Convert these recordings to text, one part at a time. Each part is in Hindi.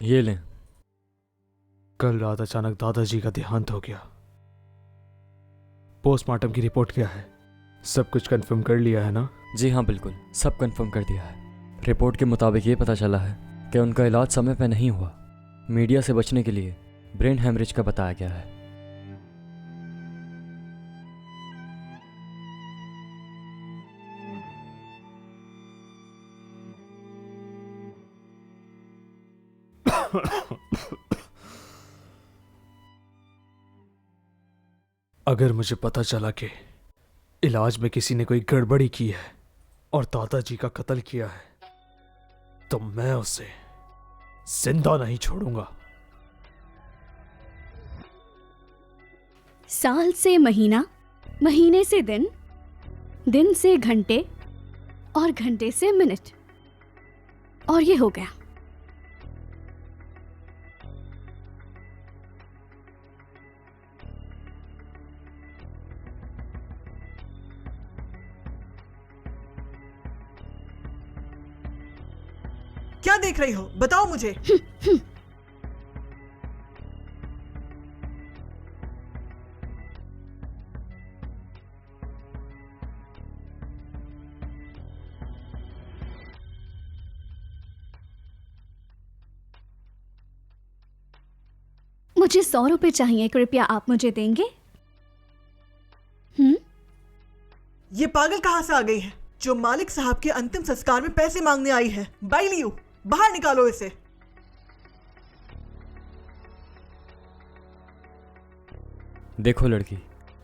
ये लें। कल रात अचानक दादाजी का देहांत हो गया। पोस्टमार्टम की रिपोर्ट क्या है? सब कुछ कंफर्म कर लिया है ना? जी हाँ, बिल्कुल सब कंफर्म कर दिया है। रिपोर्ट के मुताबिक ये पता चला है कि उनका इलाज समय पर नहीं हुआ। मीडिया से बचने के लिए ब्रेन हेमरेज का बताया गया है। अगर मुझे पता चला कि इलाज में किसी ने कोई गड़बड़ी की है और दादाजी का कत्ल किया है तो मैं उसे जिंदा नहीं छोड़ूंगा। साल से महीना, महीने से दिन, दिन से घंटे और घंटे से मिनट, और ये हो गया। क्या देख रही हो? बताओ मुझे। मुझे 100 रुपए चाहिए, कृपया आप मुझे देंगे? ये पागल कहाँ से आ गई है जो मालिक साहब के अंतिम संस्कार में पैसे मांगने आई है? बाइलियो, बाहर निकालो इसे। देखो लड़की,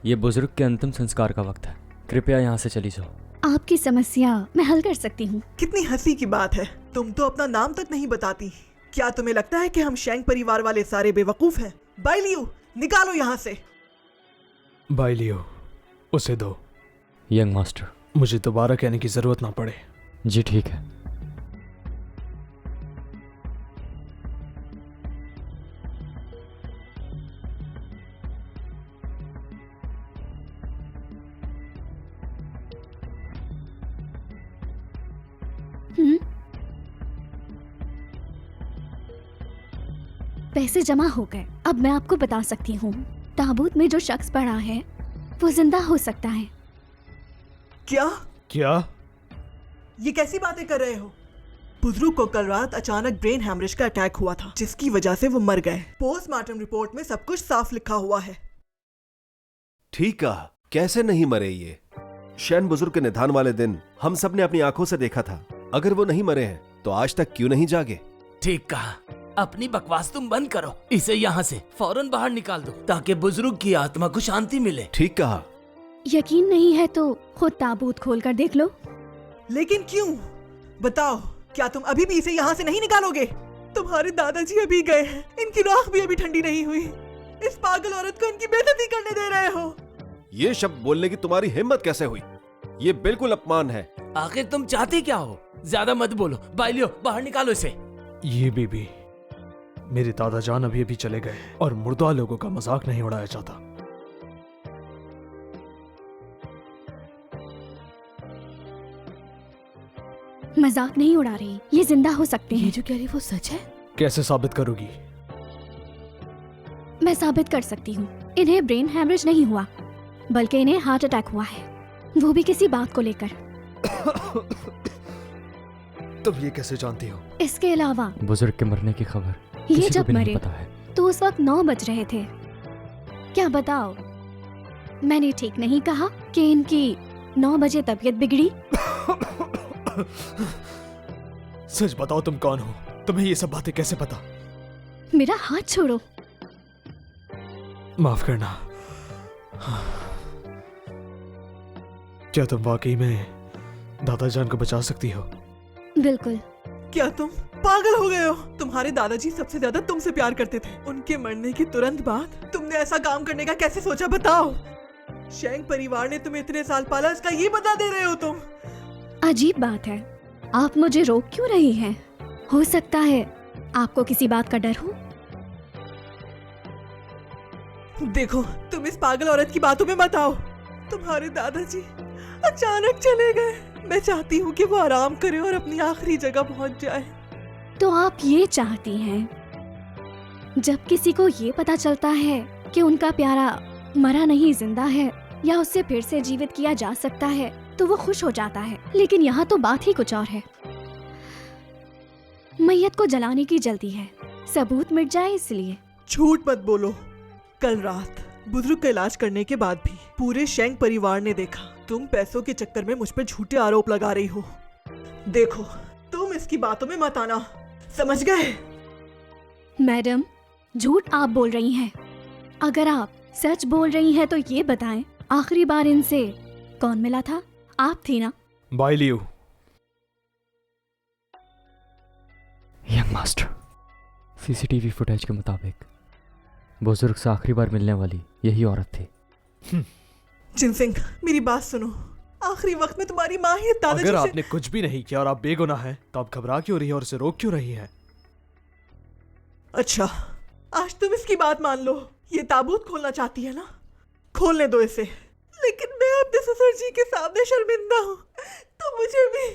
ये बुजुर्ग के अंतिम संस्कार का वक्त है। कृपया यहाँ से चली जाओ। आपकी समस्या मैं हल कर सकती हूँ। कितनी हंसी की बात है, तुम तो अपना नाम तक नहीं बताती। क्या तुम्हें लगता है कि हम शेंग परिवार वाले सारे बेवकूफ हैं? बाइलियो, निकालो यहाँ से। बाइलियो, उसे दो। यंग मास्टर, मुझे दोबारा कहने की जरूरत ना पड़े। जी ठीक है। पैसे जमा हो गए। अब मैं आपको बता सकती हूँ, ताबूत में जो शख्स पड़ा है वो जिंदा हो सकता है। क्या? क्या? ये कैसी बातें कर रहे हो? बुजुर्ग को कल रात अचानक ब्रेन हैमरेज का अटैक हुआ था, जिसकी वजह से वो मर गए। पोस्टमार्टम रिपोर्ट में सब कुछ साफ लिखा हुआ है। ठीक कहा, कैसे नहीं मरे ये? शैन बुजुर्ग के निधन वाले दिन हम सब ने अपनी आंखों से देखा था। अगर वो नहीं मरे हैं तो आज तक क्यों नहीं जागे? ठीक कहा, अपनी बकवास तुम बंद करो। इसे यहाँ से फौरन बाहर निकाल दो ताकि बुजुर्ग की आत्मा को शांति मिले। ठीक कहा। यकीन नहीं है तो खुद ताबूत खोलकर देख लो। लेकिन क्यों? बताओ, क्या तुम अभी भी इसे यहाँ से नहीं निकालोगे? तुम्हारे दादाजी अभी गए हैं, इनकी राख भी अभी ठंडी नहीं हुई। इस पागल औरत को इनकी बेइज्जती करने दे रहे हो। ये शब्द बोलने की तुम्हारी हिम्मत कैसे हुई? ये बिल्कुल अपमान है। आखिर तुम चाहते क्या हो? ज्यादा मत बोलो। बाइलियो, बाहर निकालो इसे। ये बीबी, मेरे दादाजान अभी अभी चले गए और मुर्दा लोगों का मजाक नहीं उड़ाया जाता। मजाक नहीं उड़ा रही, ये जिंदा हो सकते हैं। ये जो कह रही वो सच है? कैसे साबित करोगी? मैं साबित कर सकती हूँ। इन्हें ब्रेन हैमरेज नहीं हुआ, बल्कि इन्हें हार्ट अटैक हुआ है, वो भी किसी बात को लेकर। तुम ये कैसे जानती हो? इसके अलावा बुजुर्ग के मरने की खबर ये किसी को जब भी नहीं मरे पता है। तो उस वक्त 9 बज रहे थे। क्या बताओ, मैंने ठीक नहीं कहा कि इनकी 9 बजे तबीयत बिगड़ी? सच बताओ, तुम कौन हो? तुम्हें ये सब बातें कैसे पता? मेरा हाथ छोड़ो। माफ करना। क्या तुम वाकई में दादाजान को बचा सकती हो? बिल्कुल। क्या तुम पागल हो गए हो? तुम्हारे दादाजी सबसे ज्यादा तुमसे प्यार करते थे। उनके मरने के तुरंत बाद तुमने ऐसा काम करने का कैसे सोचा? बताओ। शेंग परिवार ने तुम्हें इतने साल पाला, इसका ये बदला दे रहे हो तुम? अजीब बात है, आप मुझे रोक क्यों रही हैं? हो सकता है आपको किसी बात का डर हो। देखो, तुम इस पागल औरत की बातों में मत आओ। तुम्हारे दादाजी अचानक चले गए। मैं चाहती हूँ कि वो आराम करे और अपनी आखिरी जगह पहुँच जाए। तो आप ये चाहती हैं जब किसी को ये पता चलता है कि उनका प्यारा मरा नहीं जिंदा है या उससे फिर से जीवित किया जा सकता है तो वो खुश हो जाता है, लेकिन यहाँ तो बात ही कुछ और है। मैयत को जलाने की जल्दी है, सबूत मिट जाए इसलिए। झूठ मत बोलो। कल रात बुजुर्ग का इलाज करने के बाद भी पूरे शेंग परिवार ने देखा तुम पैसों के चक्कर में मुझ पर झूठे आरोप लगा रही हो। देखो, तुम इसकी बातों में मत आना, समझ गए? मैडम, झूठ आप बोल रही हैं। अगर आप सच बोल रही हैं तो ये बताएं, आखिरी बार इनसे कौन मिला था? आप थी ना? By Liu, young master, CCTV footage के मुताबिक बुजुर्ग से आखिरी बार मिलने वाली यही औरत थी। जिनसिंग, मेरी बात सुनो। आखिरी वक्त में तुम्हारी माँ ही दादाजी अगर से... आपने कुछ भी नहीं किया और आप बेगुनाह हैं तो आप घबरा क्यों रही है और इसे रोक क्यों रही है? अच्छा, आज तुम इसकी बात मान लो। ये ताबूत खोलना चाहती है ना, खोलने दो इसे। लेकिन मैं अपने ससुर जी के सामने शर्मिंदा हूँ, तो मुझे भी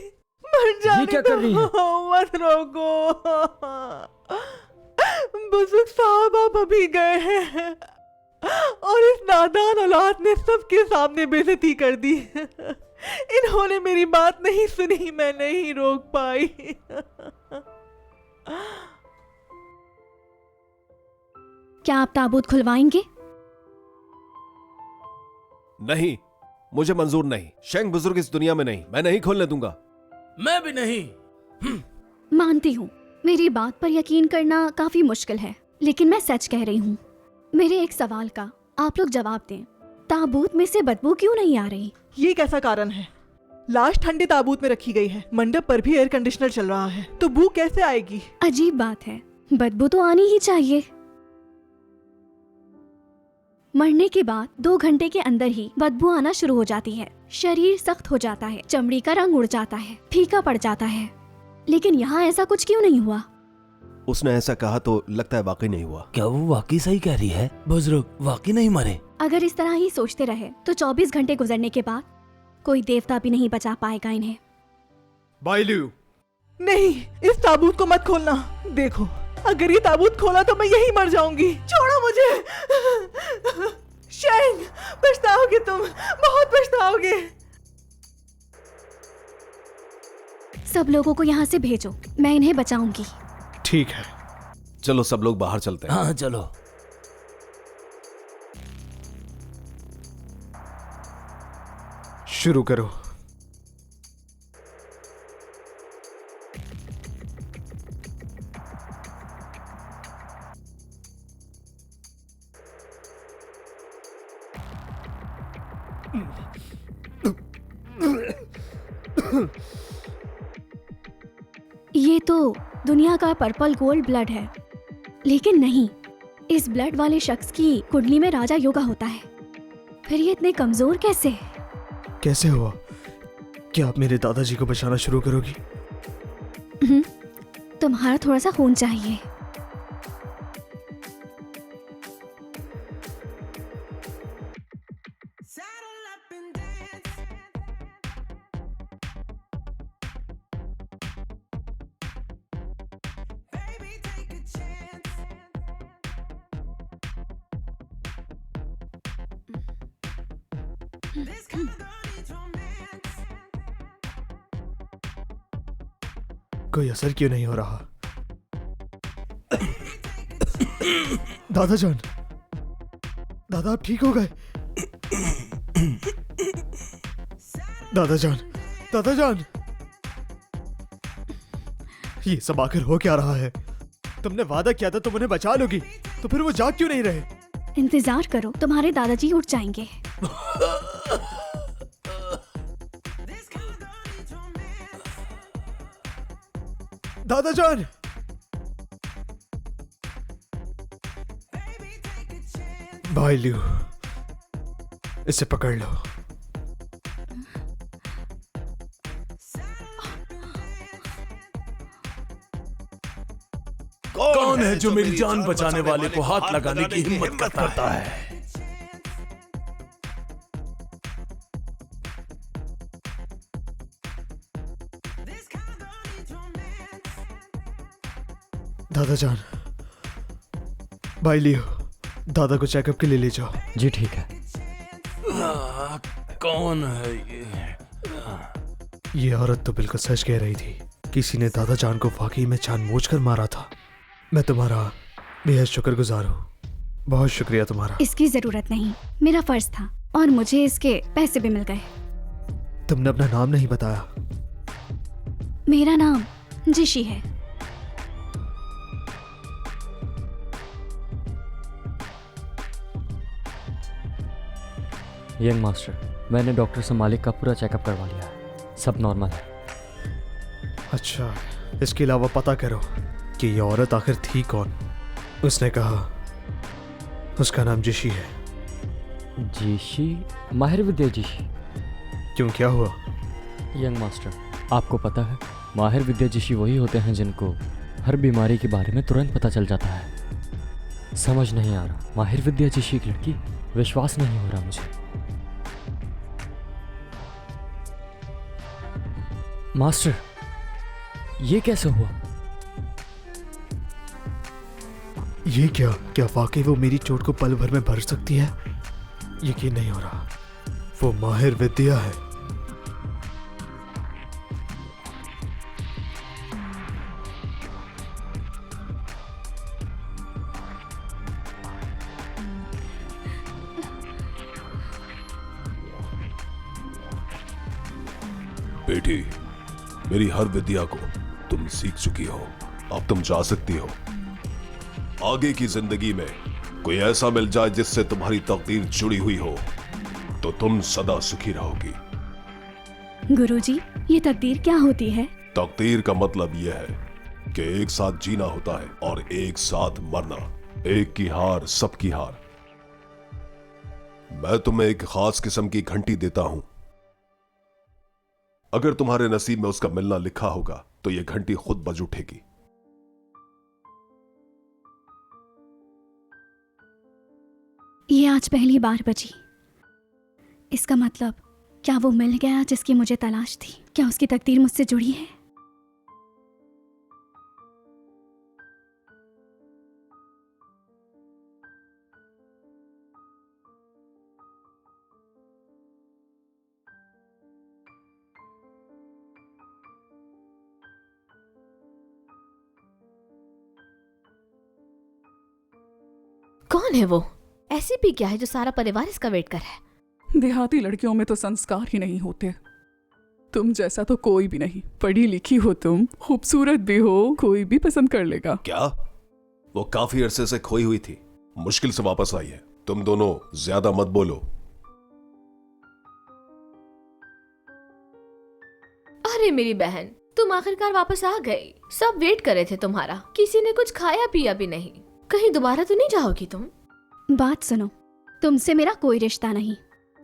मर जाने क्या कर रही दो। मत रोको। बुजुर्ग साहब आप अभी गए हैं और इस नादान औलाद ने सबके सामने बेइज्जती कर दी। इन्होंने मेरी बात नहीं सुनी, मैं नहीं रोक पाई। क्या आप ताबूत खुलवाएंगे? नहीं, मुझे मंजूर नहीं। शेंग बुजुर्ग इस दुनिया में नहीं, मैं नहीं खोलने दूंगा। मैं भी नहीं। मानती हूँ, मेरी बात पर यकीन करना काफी मुश्किल है, लेकिन मैं सच कह रही हूँ। मेरे एक सवाल का आप लोग जवाब दें। ताबूत में से बदबू क्यों नहीं आ रही? ये कैसा कारण है? लाश ठंडे ताबूत में रखी गई है, मंडप पर भी एयर कंडीशनर चल रहा है, तो बू कैसे आएगी? अजीब बात है, बदबू तो आनी ही चाहिए। मरने के बाद 2 घंटे के अंदर ही बदबू आना शुरू हो जाती है। शरीर सख्त हो जाता है, चमड़ी का रंग उड़ जाता है, फीका पड़ जाता है। लेकिन यहाँ ऐसा कुछ क्यों नहीं हुआ? उसने ऐसा कहा तो लगता है वाकई नहीं हुआ। क्या वो वाकई सही कह रही है? बुजुर्ग वाकई नहीं मरे? अगर इस तरह ही सोचते रहे तो 24 घंटे गुजरने के बाद कोई देवता भी नहीं बचा पाएगा इन्हें। बाई लियू, नहीं, इस ताबूत को मत खोलना। देखो, अगर ये ताबूत खोला तो मैं यही मर जाऊंगी। छोड़ो मुझे। शेंग, पछताओगे तुम, बहुत पछताओगे। सब लोगों को यहाँ से भेजो, मैं इन्हें बचाऊंगी। ठीक है। चलो सब लोग बाहर चलते हैं। हाँ चलो। शुरू करो। ये तो दुनिया का पर्पल गोल्ड ब्लड है, लेकिन नहीं, इस ब्लड वाले शख्स की कुंडली में राजा योगा होता है। फिर ये इतने कमजोर कैसे? कैसे हुआ? क्या आप मेरे दादाजी को बचाना शुरू करोगी? तुम्हारा थोड़ा सा खून चाहिए। कोई असर क्यों नहीं हो रहा? दादाजान, दादा आप ठीक हो गए? दादाजान, दादाजान, ये सब आखिर हो क्या रहा है? तुमने वादा किया था तुम उन्हें बचा लोगी, तो फिर वो जाग क्यों नहीं रहे? इंतजार करो, तुम्हारे दादाजी उठ जाएंगे। दादाजान, भाई लियू, इसे पकड़ लो। कौन है जो मेरी जान बचाने वाले को हाथ लगाने की हिम्मत करता है? दादाजान, भाई लियो, दादा को चेकअप के लिए ले जाओ। जी ठीक है। कौन है ये? ये औरत तो बिल्कुल सच कह रही थी। किसी ने दादा जान को वाकई में जानबूझकर मारा था। मैं तुम्हारा बेहद शुक्रगुजार हूँ। बहुत शुक्रिया तुम्हारा। इसकी जरूरत नहीं, मेरा फर्ज था और मुझे इसके पैसे भी मिल गए। तुमने अपना नाम नहीं बताया। मेरा नाम जिशी है। यंग मास्टर, मैंने डॉक्टर से मालिक का पूरा चेकअप करवा लिया है, सब नॉर्मल है। अच्छा, इसके अलावा पता करो कि ये औरत आखिर थी कौन। उसने कहा उसका नाम जिशी है। जीशी? माहिर विद्या जीशी? क्यों, क्या हुआ? यंग मास्टर, आपको पता है माहिर विद्या जीशी वही होते हैं जिनको हर बीमारी के बारे में तुरंत पता चल जाता है। समझ नहीं आ रहा, माहिर विद्या जीशी की लड़की? विश्वास नहीं हो रहा मुझे। मास्टर, ये कैसे हुआ? ये क्या वाकई वो मेरी चोट को पल भर में भर सकती है? यकीन नहीं हो रहा। वो माहिर विद्या है। बेटी, मेरी हर विद्या को तुम सीख चुकी हो। अब तुम जा सकती हो। आगे की जिंदगी में कोई ऐसा मिल जाए जिससे तुम्हारी तकदीर जुड़ी हुई हो तो तुम सदा सुखी रहोगी। गुरुजी, ये तकदीर क्या होती है? तकदीर का मतलब यह है कि एक साथ जीना होता है और एक साथ मरना। एक की हार सबकी हार। मैं तुम्हें एक खास किस्म की घंटी देता हूं। अगर तुम्हारे नसीब में उसका मिलना लिखा होगा तो यह घंटी खुद बज उठेगी। ये आज पहली बार बजी। इसका मतलब क्या वो मिल गया जिसकी मुझे तलाश थी? क्या उसकी तकदीर मुझसे जुड़ी है? कौन है वो? ऐसी भी क्या है जो सारा परिवार इसका वेट कर रहा है? देहाती लड़कियों में तो संस्कार ही नहीं होते। तुम जैसा तो कोई भी नहीं। पढ़ी लिखी हो तुम, खूबसूरत भी हो, कोई भी पसंद कर लेगा। क्या? वो काफी अरसे से खोई हुई थी, मुश्किल से वापस आई है। तुम दोनों ज्यादा मत बोलो। अरे मेरी बहन, तुम आखिरकार वापस आ गई। सब वेट कर रहे थे तुम्हारा। किसी ने कुछ खाया पिया भी नहीं। कहीं दोबारा तो नहीं जाओगी तुम? बात सुनो, तुमसे मेरा कोई रिश्ता नहीं।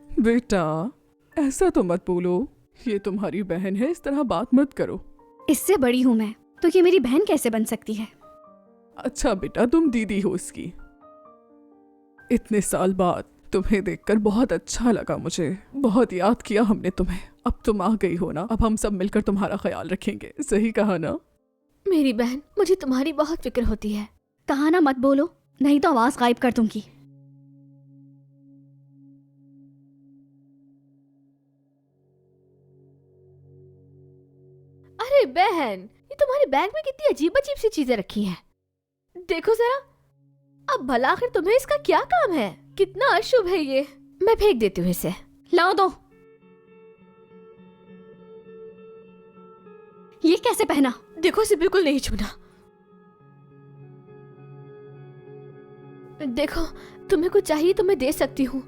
बेटा, ऐसा तो मत बोलो। ये तुम्हारी बहन है, इस तरह बात मत करो। इससे बड़ी हूं मैं, तो ये मेरी बहन कैसे बन सकती है? अच्छा बेटा, तुम दीदी हो इसकी। इतने साल बाद तुम्हें देखकर बहुत अच्छा लगा मुझे। बहुत याद किया हमने तुम्हें। अब तुम आ गई हो ना, अब हम सब मिलकर तुम्हारा ख्याल रखेंगे। सही कहा ना? मेरी बहन, मुझे तुम्हारी बहुत फिक्र होती है। कहा ना मत बोलो, नहीं तो आवाज गायब कर दूंगी। अरे बहन, ये तुम्हारे बैग में कितनी अजीब अजीब सी चीजें रखी हैं। देखो जरा। अब भला आखिर तुम्हें इसका क्या काम है? कितना अशुभ है ये। मैं फेंक देती हूँ इसे। लाओ दो। ये कैसे पहना? देखो, इसे बिल्कुल नहीं छूना। देखो, तुम्हें कुछ चाहिए तो मैं दे सकती हूँ,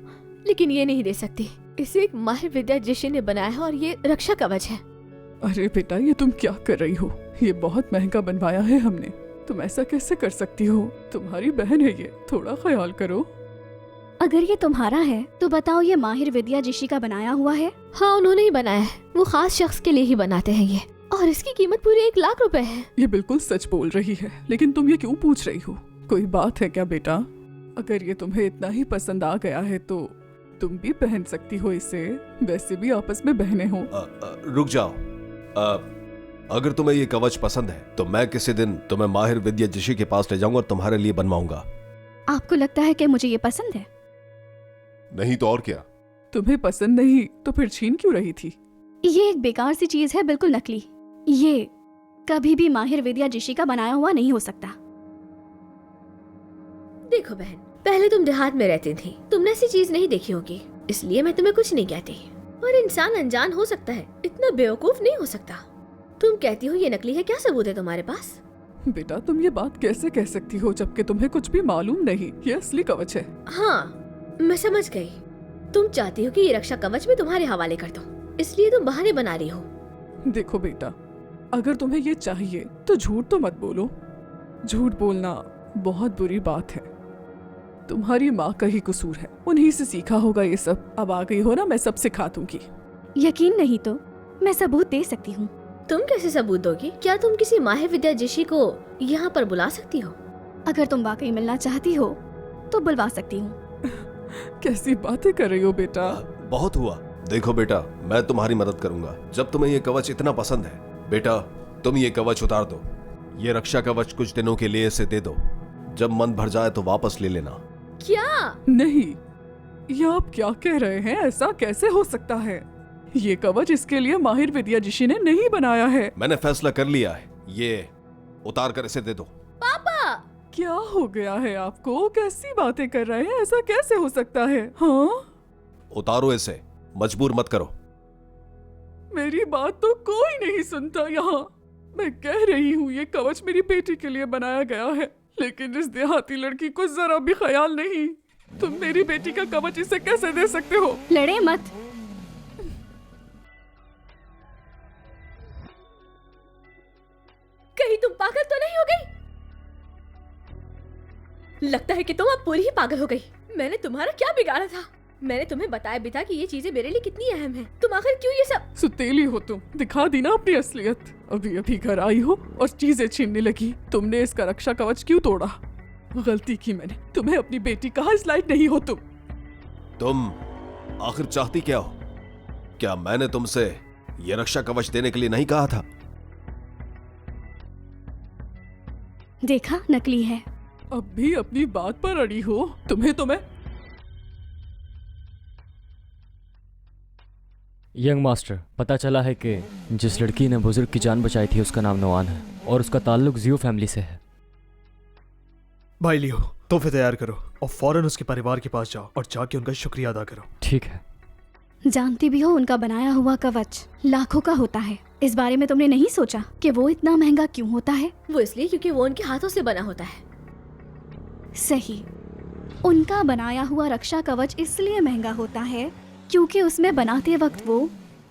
लेकिन ये नहीं दे सकती। इसे एक माहिर विद्या जिशी ने बनाया है और ये रक्षा कवच है। अरे बेटा, ये तुम क्या कर रही हो? ये बहुत महंगा बनवाया है हमने। तुम ऐसा कैसे कर सकती हो? तुम्हारी बहन है ये, थोड़ा ख्याल करो। अगर ये तुम्हारा है तो बताओ, ये माहिर विद्या जिशी का बनाया हुआ है? हाँ, उन्होंने ही बनाया है। वो खास शख्स के लिए ही बनाते हैं ये, और इसकी कीमत पूरी 1 लाख रुपए है। ये बिल्कुल सच बोल रही है, लेकिन तुम ये क्यों पूछ रही हो? कोई बात है क्या बेटा? अगर ये तुम्हें इतना ही पसंद आ गया है तो तुम भी पहन सकती हो इसे। वैसे भी आपस में बहनें हो। रुक जाओ। अगर तुम्हें ये कवच पसंद है तो मैं किसी दिन तुम्हें माहिर विद्या जिशी के पास ले जाऊंगा और तुम्हारे लिए बनवाऊंगा। आपको लगता है कि मुझे ये पसंद है? नहीं तो और क्या? तुम्हें पसंद नहीं तो फिर छीन क्यों रही थी? ये एक बेकार सी चीज है, बिल्कुल नकली। ये कभी भी माहिर विद्या ऋषि का बनाया हुआ नहीं हो सकता। देखो बहन, पहले तुम देहात में रहती थी, तुमने ऐसी चीज नहीं देखी होगी, इसलिए मैं तुम्हें कुछ नहीं कहती। और इंसान अनजान हो सकता है, इतना बेवकूफ नहीं हो सकता। तुम कहती हो ये नकली है, क्या सबूत है तुम्हारे पास? बेटा तुम ये बात कैसे कह सकती हो जबकि तुम्हें कुछ भी मालूम नहीं? ये असली कवच है। हाँ, मैं समझ गई। तुम चाहती हो कि ये रक्षा कवच में तुम्हारे हवाले कर दूं, इसलिए तुम बहाने बना रही हो। देखो बेटा, अगर तुम्हें ये चाहिए तो झूठ तो मत बोलो। झूठ बोलना बहुत बुरी बात है। तुम्हारी माँ का ही कसूर है, उन्हीं से सीखा होगा ये सब। अब आ गई हो ना, मैं सब सिखा दूंगी। यकीन नहीं तो मैं सबूत दे सकती हूँ। तुम कैसे सबूत दोगी? क्या तुम किसी माहिर विद्या ऋषि को यहाँ पर बुला सकती हो? अगर तुम वाकई मिलना चाहती हो तो बुलवा सकती हूँ। कैसी बातें कर रही हो बेटा? बहुत हुआ। देखो बेटा, मैं तुम्हारी मदद करूंगा। जब तुम्हें ये कवच इतना पसंद है, बेटा तुम ये कवच उतार दो। ये रक्षा कवच कुछ दिनों के लिए इसे दे दो, जब मन भर जाए तो वापस ले लेना। क्या? नहीं, ये आप क्या कह रहे हैं? ऐसा कैसे हो सकता है? ये कवच इसके लिए माहिर विद्या ऋषि ने नहीं बनाया है। मैंने फैसला कर लिया है, ये उतार कर इसे दे दो। पापा! क्या हो गया है आपको? कैसी बातें कर रहे हैं? ऐसा कैसे हो सकता है? हाँ, उतारो इसे, मजबूर मत करो। मेरी बात तो कोई नहीं सुनता यहाँ। मैं कह रही हूँ ये कवच मेरी बेटी के लिए बनाया गया है, लेकिन इस देहाती लड़की को जरा भी ख्याल नहीं। तुम मेरी बेटी का कवच इसे कैसे दे सकते हो? लड़े मत। कहीं तुम पागल तो नहीं हो गई? लगता है कि तुम अब पूरी ही पागल हो गई। मैंने तुम्हारा क्या बिगाड़ा था? मैंने तुम्हें बताया भी था कि ये चीजें मेरे लिए कितनी अहम हैं। तुम आखिर क्यों ये सब? सुतेली हो तुम, दिखा दी ना अपनी असलियत। अभी अभी घर आई हो और चीजें छीनने लगी। तुमने इसका रक्षा कवच क्यों तोड़ा? गलती की मैंने। तुम्हें अपनी बेटी कहाँ इस लायक नहीं हो तुम आखिर चाहती क्या हो? क्या मैंने तुमसे ये रक्षा कवच देने के लिए नहीं कहा था? देखा, नकली है। अब भी अपनी बात पर अड़ी हो। तुम्हें तो मैं यंग मास्टर, पता चला है कि जिस लड़की ने बुजुर्ग की जान बचाई थी उसका नाम नोआन है और उसका ताल्लुक जियो फैमिली से है। भाई लियो, तोहफे तैयार करो और फौरन उसके परिवार के पास जाओ और जाके उनका शुक्रिया अदा करो। ठीक है। जानती भी हो उनका बनाया हुआ कवच लाखों का होता है। इस बारे में तुमने नहीं सोचा कि वो इतना महंगा क्यों होता है? वो इसलिए क्योंकि वो उनके हाथों से बना होता है। सही। उनका बनाया हुआ रक्षा कवच इसलिए महंगा होता है क्योंकि उसमें बनाते वक्त वो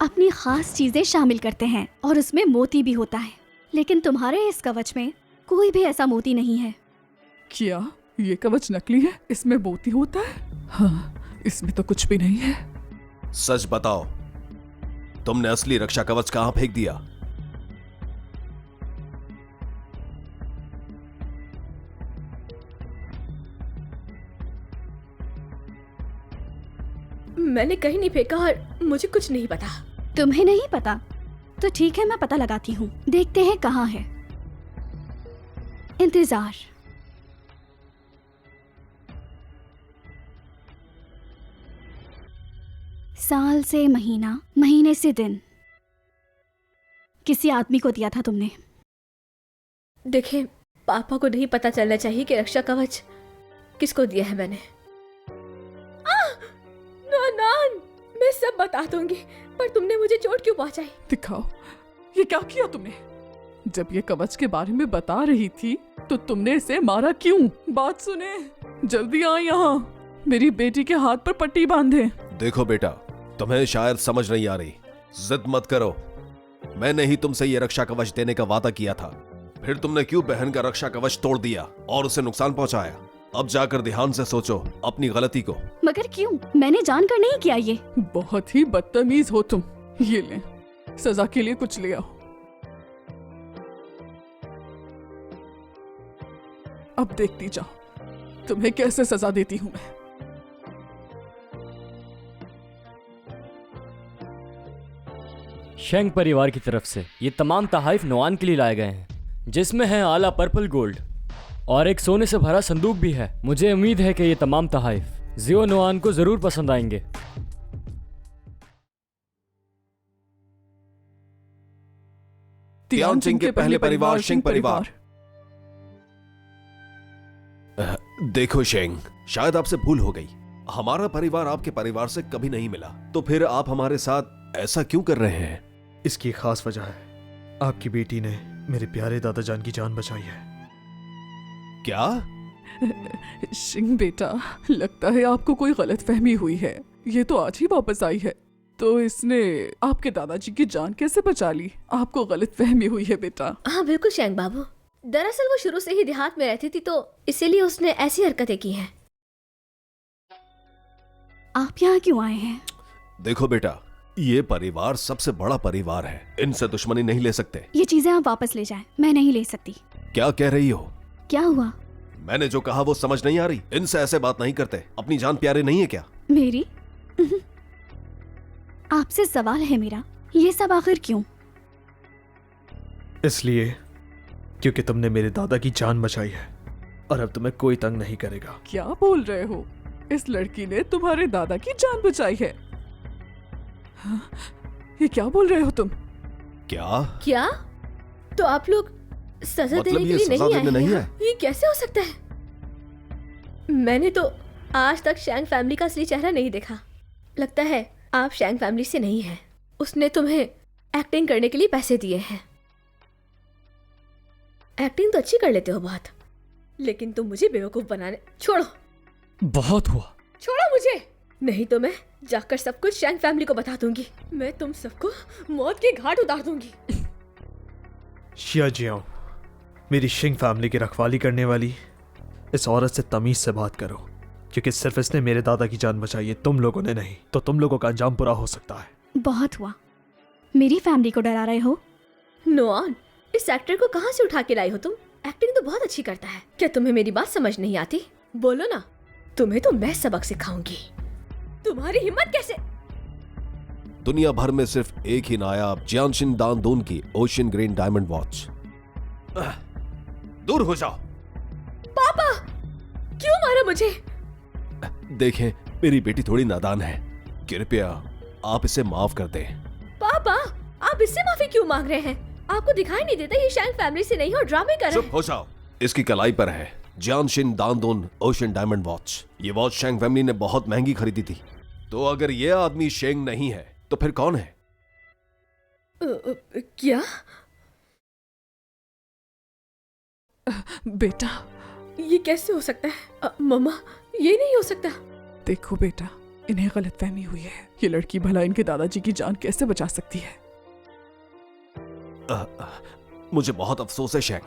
अपनी खास चीजें शामिल करते हैं और उसमें मोती भी होता है। लेकिन तुम्हारे इस कवच में कोई भी ऐसा मोती नहीं है। क्या ये कवच नकली है? इसमें मोती होता है? हाँ, इसमें तो कुछ भी नहीं है। सच बताओ, तुमने असली रक्षा कवच कहां फेंक दिया? मैंने कहीं नहीं फेंका और मुझे कुछ नहीं पता। तुम्हें नहीं पता? तो ठीक है, मैं पता लगाती हूँ। देखते हैं कहाँ है। इंतजार। साल से महीना, महीने से दिन। किसी आदमी को दिया था तुमने। देखें, पापा को नहीं पता चलना चाहिए कि रक्षा कवच किसको दिया है मैंने। नान, मैं सब बता दूंगी, पर तुमने मुझे चोट क्यों पहुंचाई? दिखाओ, ये क्या किया तुमने? जब ये कवच के बारे में बता रही थी तो तुमने इसे मारा क्यों? बात सुने, जल्दी आ यहाँ। मेरी बेटी के हाथ पर पट्टी बांधे। देखो बेटा, तुम्हें शायद समझ नहीं आ रही। जिद मत करो। मैंने ही तुमसे ये रक्षा कवच देने का वादा किया था, फिर तुमने क्यों बहन का रक्षा कवच तोड़ दिया और उसे नुकसान पहुंचाया? अब जाकर ध्यान से सोचो अपनी गलती को। मगर क्यों? मैंने जानकर नहीं किया ये। बहुत ही बदतमीज हो तुम। ये ले, सजा के लिए कुछ ले आओ। अब देखती जाओ तुम्हें कैसे सजा देती हूं मैं। शेंग परिवार की तरफ से ये तमाम तहाइफ नोआन के लिए लाए गए हैं, जिसमें है आला पर्पल गोल्ड, और एक सोने से भरा संदूक भी है। मुझे उम्मीद है कि ये तमाम तहाइफ जियो नुआन को जरूर पसंद आएंगे। तियानजिंग के पहले परिवार शिंग परिवार। देखो शेंग, शायद आपसे भूल हो गई। हमारा परिवार आपके परिवार से कभी नहीं मिला, तो फिर आप हमारे साथ ऐसा क्यों कर रहे हैं? इसकी एक खास वजह है। आपकी बेटी ने मेरे प्यारे दादाजान की जान बचाई है। क्या? शिंग बेटा, लगता है आपको कोई गलतफहमी हुई है। ये तो आज ही वापस आई है, तो इसने आपके दादाजी की जान कैसे बचा ली? आपको गलतफहमी हुई है बेटा। हाँ बिल्कुल शेंग बाबू, दरअसल वो शुरू से ही देहात में रहती थी, तो इसीलिए उसने ऐसी हरकतें की हैं। आप यहाँ क्यों आए हैं? देखो बेटा, ये परिवार सबसे बड़ा परिवार है, इनसे दुश्मनी नहीं ले सकते। ये चीजें आप वापस ले जाएं, मैं नहीं ले सकती। क्या कह रही हो? क्या हुआ? मैंने जो कहा वो समझ नहीं आ रही? इनसे ऐसे बात नहीं करते। अपनी जान प्यारे नहीं है क्या? मेरी आपसे सवाल है मेरा, ये सब आखिर क्यों? इसलिए क्योंकि तुमने मेरे दादा की जान बचाई है और अब तुम्हें कोई तंग नहीं करेगा। क्या बोल रहे हो? इस लड़की ने तुम्हारे दादा की जान बचाई है? हाँ, ये क्या बोल रहे हो तुम? क्या? तो आप लोग सजा मतलब देने के ये लिए सजा नहीं आए देने नहीं हैं? आए? ये कैसे हो सकता है? मैंने तो आज तक शैंग फैमिली का असली चेहरा नहीं देखा। लगता है आप शैंग फैमिली से नहीं हैं। उसने तुम्हें एक्टिंग करने के लिए पैसे दिए हैं। एक्टिंग तो अच्छी कर लेते हो बहुत, लेकिन तुम मुझे बेवकूफ बनाने। छोड़ो, बहुत हुआ। छोड़ो मुझे, नहीं तो मैं जाकर सब कुछ शैंग फैमिली को बता दूंगी। मैं तुम सबको मौत के घाट उतार दूंगी। शिया जियाओ, मेरी शिंग फैमिली की रखवाली करने वाली इस औरत से तमीज से बात करो, क्योंकि सिर्फ इसने मेरे दादा की जान बचाई है, तुम लोगों ने नहीं। तो तुम लोगों का अंजाम बुरा हो सकता है। बहुत हुआ। मेरी फैमिली को डरा रहे हो? नोआन, इस एक्टर को कहाँ से उठा के लाई हो तुम? एक्टिंग तो बहुत अच्छी करता है। क्या तुम्हें मेरी बात समझ नहीं आती? बोलो ना, तुम्हें तो मैं सबक सिखाऊंगी। तुम्हारी हिम्मत कैसे? दुनिया भर में सिर्फ एक ही नायाब जियानशिन दानदोन की ओशियन ग्रीन डायमंड वॉच। दूर हो जाओ। पापा, क्यों मारा मुझे? देखें, मेरी बेटी थोड़ी नादान है, कृपया आप इसे माफ कर दें। पापा, आप इससे माफी क्यों मांग रहे हैं? आपको दिखाई नहीं देता ये शैंग फैमिली से नहीं और ड्रामे कर रहे चुप हो जाओ। इसकी कलाई पर है जियानशिन दानदोन ओशियन डायमंड वॉच। ये वॉच शैंग फैमिली ने बहुत महंगी खरीदी थी। तो अगर ये आदमी शेंग नहीं है तो फिर कौन है? क्या? बेटा, ये कैसे हो सकता है? मम्मा, ये नहीं हो सकता। देखो बेटा, इन्हें गलतफहमी हुई है। ये लड़की भला इनके दादाजी की जान कैसे बचा सकती है? मुझे बहुत अफसोस है शेंग।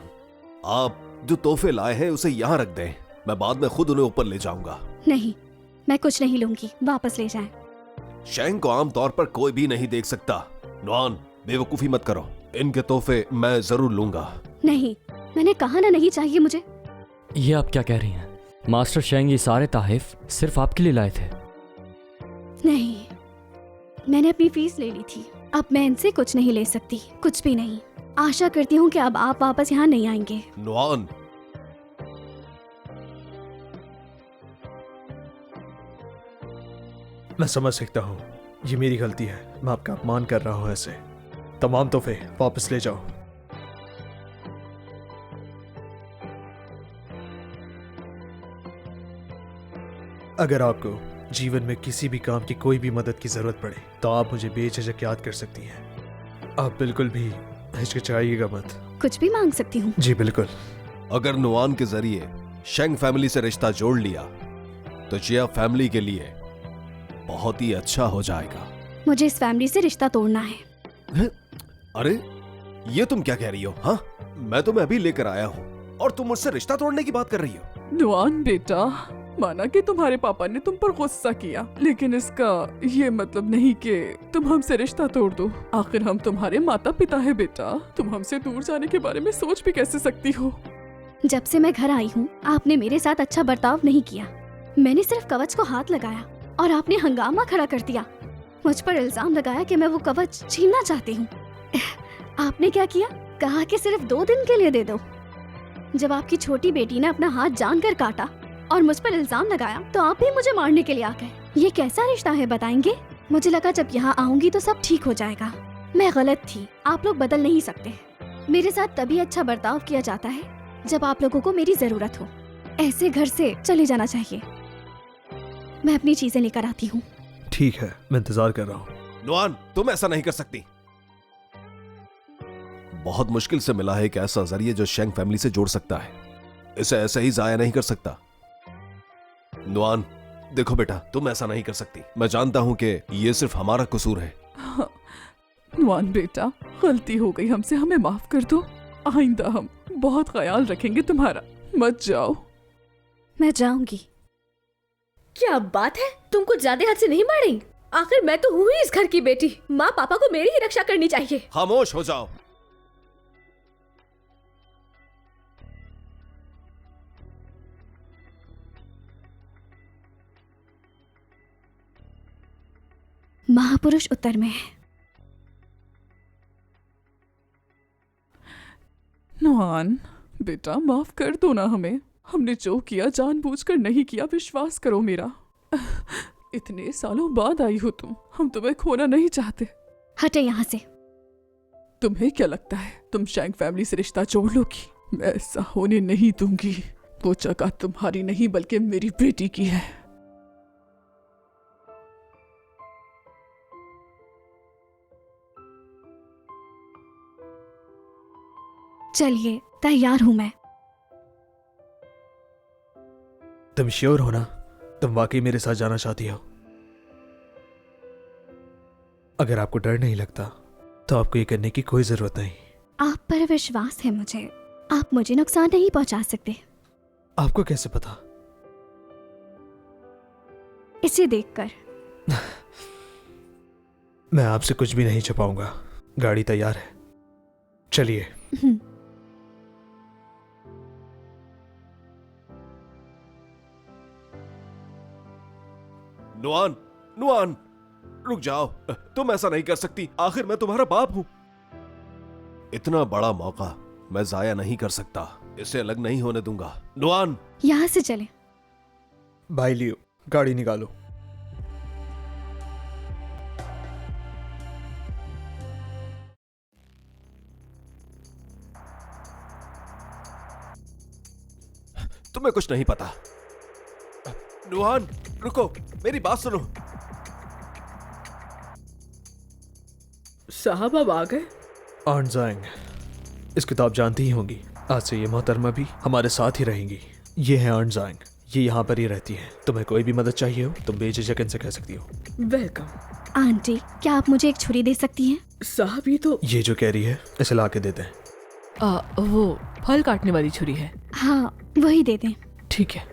आप जो तोहफे लाए हैं उसे यहाँ रख दें, मैं बाद में खुद उन्हें ऊपर ले जाऊंगा। नहीं, मैं कुछ नहीं लूंगी, वापस ले जाएं। शेंग को आमतौर पर कोई भी नहीं देख सकता। नॉन, बेवकूफी मत करो। इनके तोहफे मैं जरूर लूंगा। नहीं, मैंने कहा ना नहीं चाहिए मुझे। ये आप क्या कह रही हैं? मास्टर शेंग ये सारे ताहिफ सिर्फ आपके लिए लाए थे। नहीं, मैंने अपनी फीस ले ली थी। अब मैं इनसे कुछ नहीं ले सकती, कुछ भी नहीं। आशा करती हूँ कि अब आप वापस यहाँ नहीं आएंगे। नॉन, मैं समझ सकता हूँ, ये मेरी गलती है। मैं आपका अपमान कर रहा हूँ। ऐसे तमाम तोहफे वापस ले जाओ। अगर आपको जीवन में किसी भी काम की कोई भी मदद की जरूरत पड़े तो आप मुझे बेझिझक याद कर सकती हैं। आप बिल्कुल भी हिचकिचाइएगा मत। कुछ भी मांग सकती हूँ? जी बिल्कुल। अगर नुआन के जरिए शेंग फैमिली से रिश्ता जोड़ लिया तो जिया फैमिली के लिए बहुत ही अच्छा हो जाएगा। मुझे इस फैमिली से रिश्ता तोड़ना है। अरे, ये तुम क्या कह रही हो? हाँ, मैं तुम्हें अभी लेकर आया हूँ और तुम मुझसे रिश्ता तोड़ने की बात कर रही हो? नुआन बेटा, माना कि तुम्हारे पापा ने तुम पर गुस्सा किया, लेकिन इसका ये मतलब नहीं कि तुम हमसे रिश्ता तोड़ दो। आखिर हम तुम्हारे माता पिता हैं बेटा। तुम हमसे दूर जाने के बारे में सोच भी कैसे सकती हो? जब से मैं घर आई हूँ आपने मेरे साथ अच्छा बर्ताव नहीं किया। मैंने सिर्फ कवच को हाथ लगाया और आपने हंगामा खड़ा कर दिया। मुझ पर इल्जाम लगाया कि मैं वो कवच छीनना चाहती हूँ। आपने क्या किया? कहा कि सिर्फ 2 दिन के लिए दे दो। जब आपकी छोटी बेटी ने अपना हाथ जानकर काटा और मुझ पर इल्जाम लगाया तो आप भी मुझे मारने के लिए आ गए। ये कैसा रिश्ता है बताएंगे? मुझे लगा जब यहाँ आऊंगी तो सब ठीक हो जाएगा। मैं गलत थी, आप लोग बदल नहीं सकते। मेरे साथ तभी अच्छा बर्ताव किया जाता है जब आप लोगों को मेरी जरूरत हो। ऐसे घर से चले जाना चाहिए। मैं अपनी चीजें लेकर आती हूँ। ठीक है, मैं इंतजार कर रहा हूँ। नुआन, तुम ऐसा नहीं कर सकती। बहुत मुश्किल से मिला है एक ऐसा जरिए जो शेंग फैमिली से जोड़ सकता है। इसे ऐसे ही जाया नहीं कर सकता। नुआन, देखो बेटा, तुम ऐसा नहीं कर सकती। मैं जानता हूं कि ये सिर्फ हमारा कसूर है। नुआन बेटा, गलती हो गई हमसे, हमें माफ कर दो। आइंदा हम बहुत ख्याल रखेंगे तुम्हारा। मत जाओ। मैं जाऊंगी। क्या बात है, तुम कुछ ज्यादा हद से नहीं बढ़ रही? आखिर मैं तो हूँ ही इस घर की बेटी। माँ पापा को मेरी ही रक्षा करनी चाहिए। खामोश हो जाओ। महापुरुष उत्तर में है। नुआन बेटा, माफ कर दो ना हमें। हमने जो किया जानबूझकर नहीं किया, विश्वास करो मेरा। इतने सालों बाद आई हो तुम, हम तुम्हें खोना नहीं चाहते। हटे यहाँ से। तुम्हें क्या लगता है तुम शेंग फैमिली से रिश्ता जोड़ लोगी? मैं ऐसा होने नहीं दूंगी। वो जगह तुम्हारी नहीं बल्कि मेरी बेटी की है। चलिए, तैयार हूँ मैं। तुम श्योर हो ना? तुम वाकई मेरे साथ जाना चाहती हो? अगर आपको डर नहीं लगता तो आपको ये करने की कोई जरूरत नहीं। आप पर विश्वास है मुझे। आप मुझे नुकसान नहीं पहुंचा सकते। आपको कैसे पता? इसे देखकर। मैं आपसे कुछ भी नहीं छुपाऊंगा। गाड़ी तैयार है, चलिए। नुआन, नुआन, रुक जाओ। तुम ऐसा नहीं कर सकती। आखिर मैं तुम्हारा बाप हूं। इतना बड़ा मौका मैं जाया नहीं कर सकता। इसे अलग नहीं होने दूंगा। नुआन, यहाँ से चले। भाई लियो, गाड़ी निकालो। तुम्हें कुछ नहीं पता। नुआन, रुको, मेरी बात सुनो। साहब अब आ गए। आंट जाएंग, इसकी तो आप जानती ही होंगी। आज से ये मोहतरमा भी हमारे साथ ही रहेंगी। ये है आंट जाएंग, ये यहाँ पर ही रहती हैं। तुम्हें कोई भी मदद चाहिए हो तुम बेझिझक इनसे कह सकती हो। वेलकम। आंटी, क्या आप मुझे एक छुरी दे सकती हैं? साहब ये तो ये जो कह रही है इसे ला के देते हैं। वो फल काटने वाली छुरी है। हाँ, वही दे दें। ठीक है।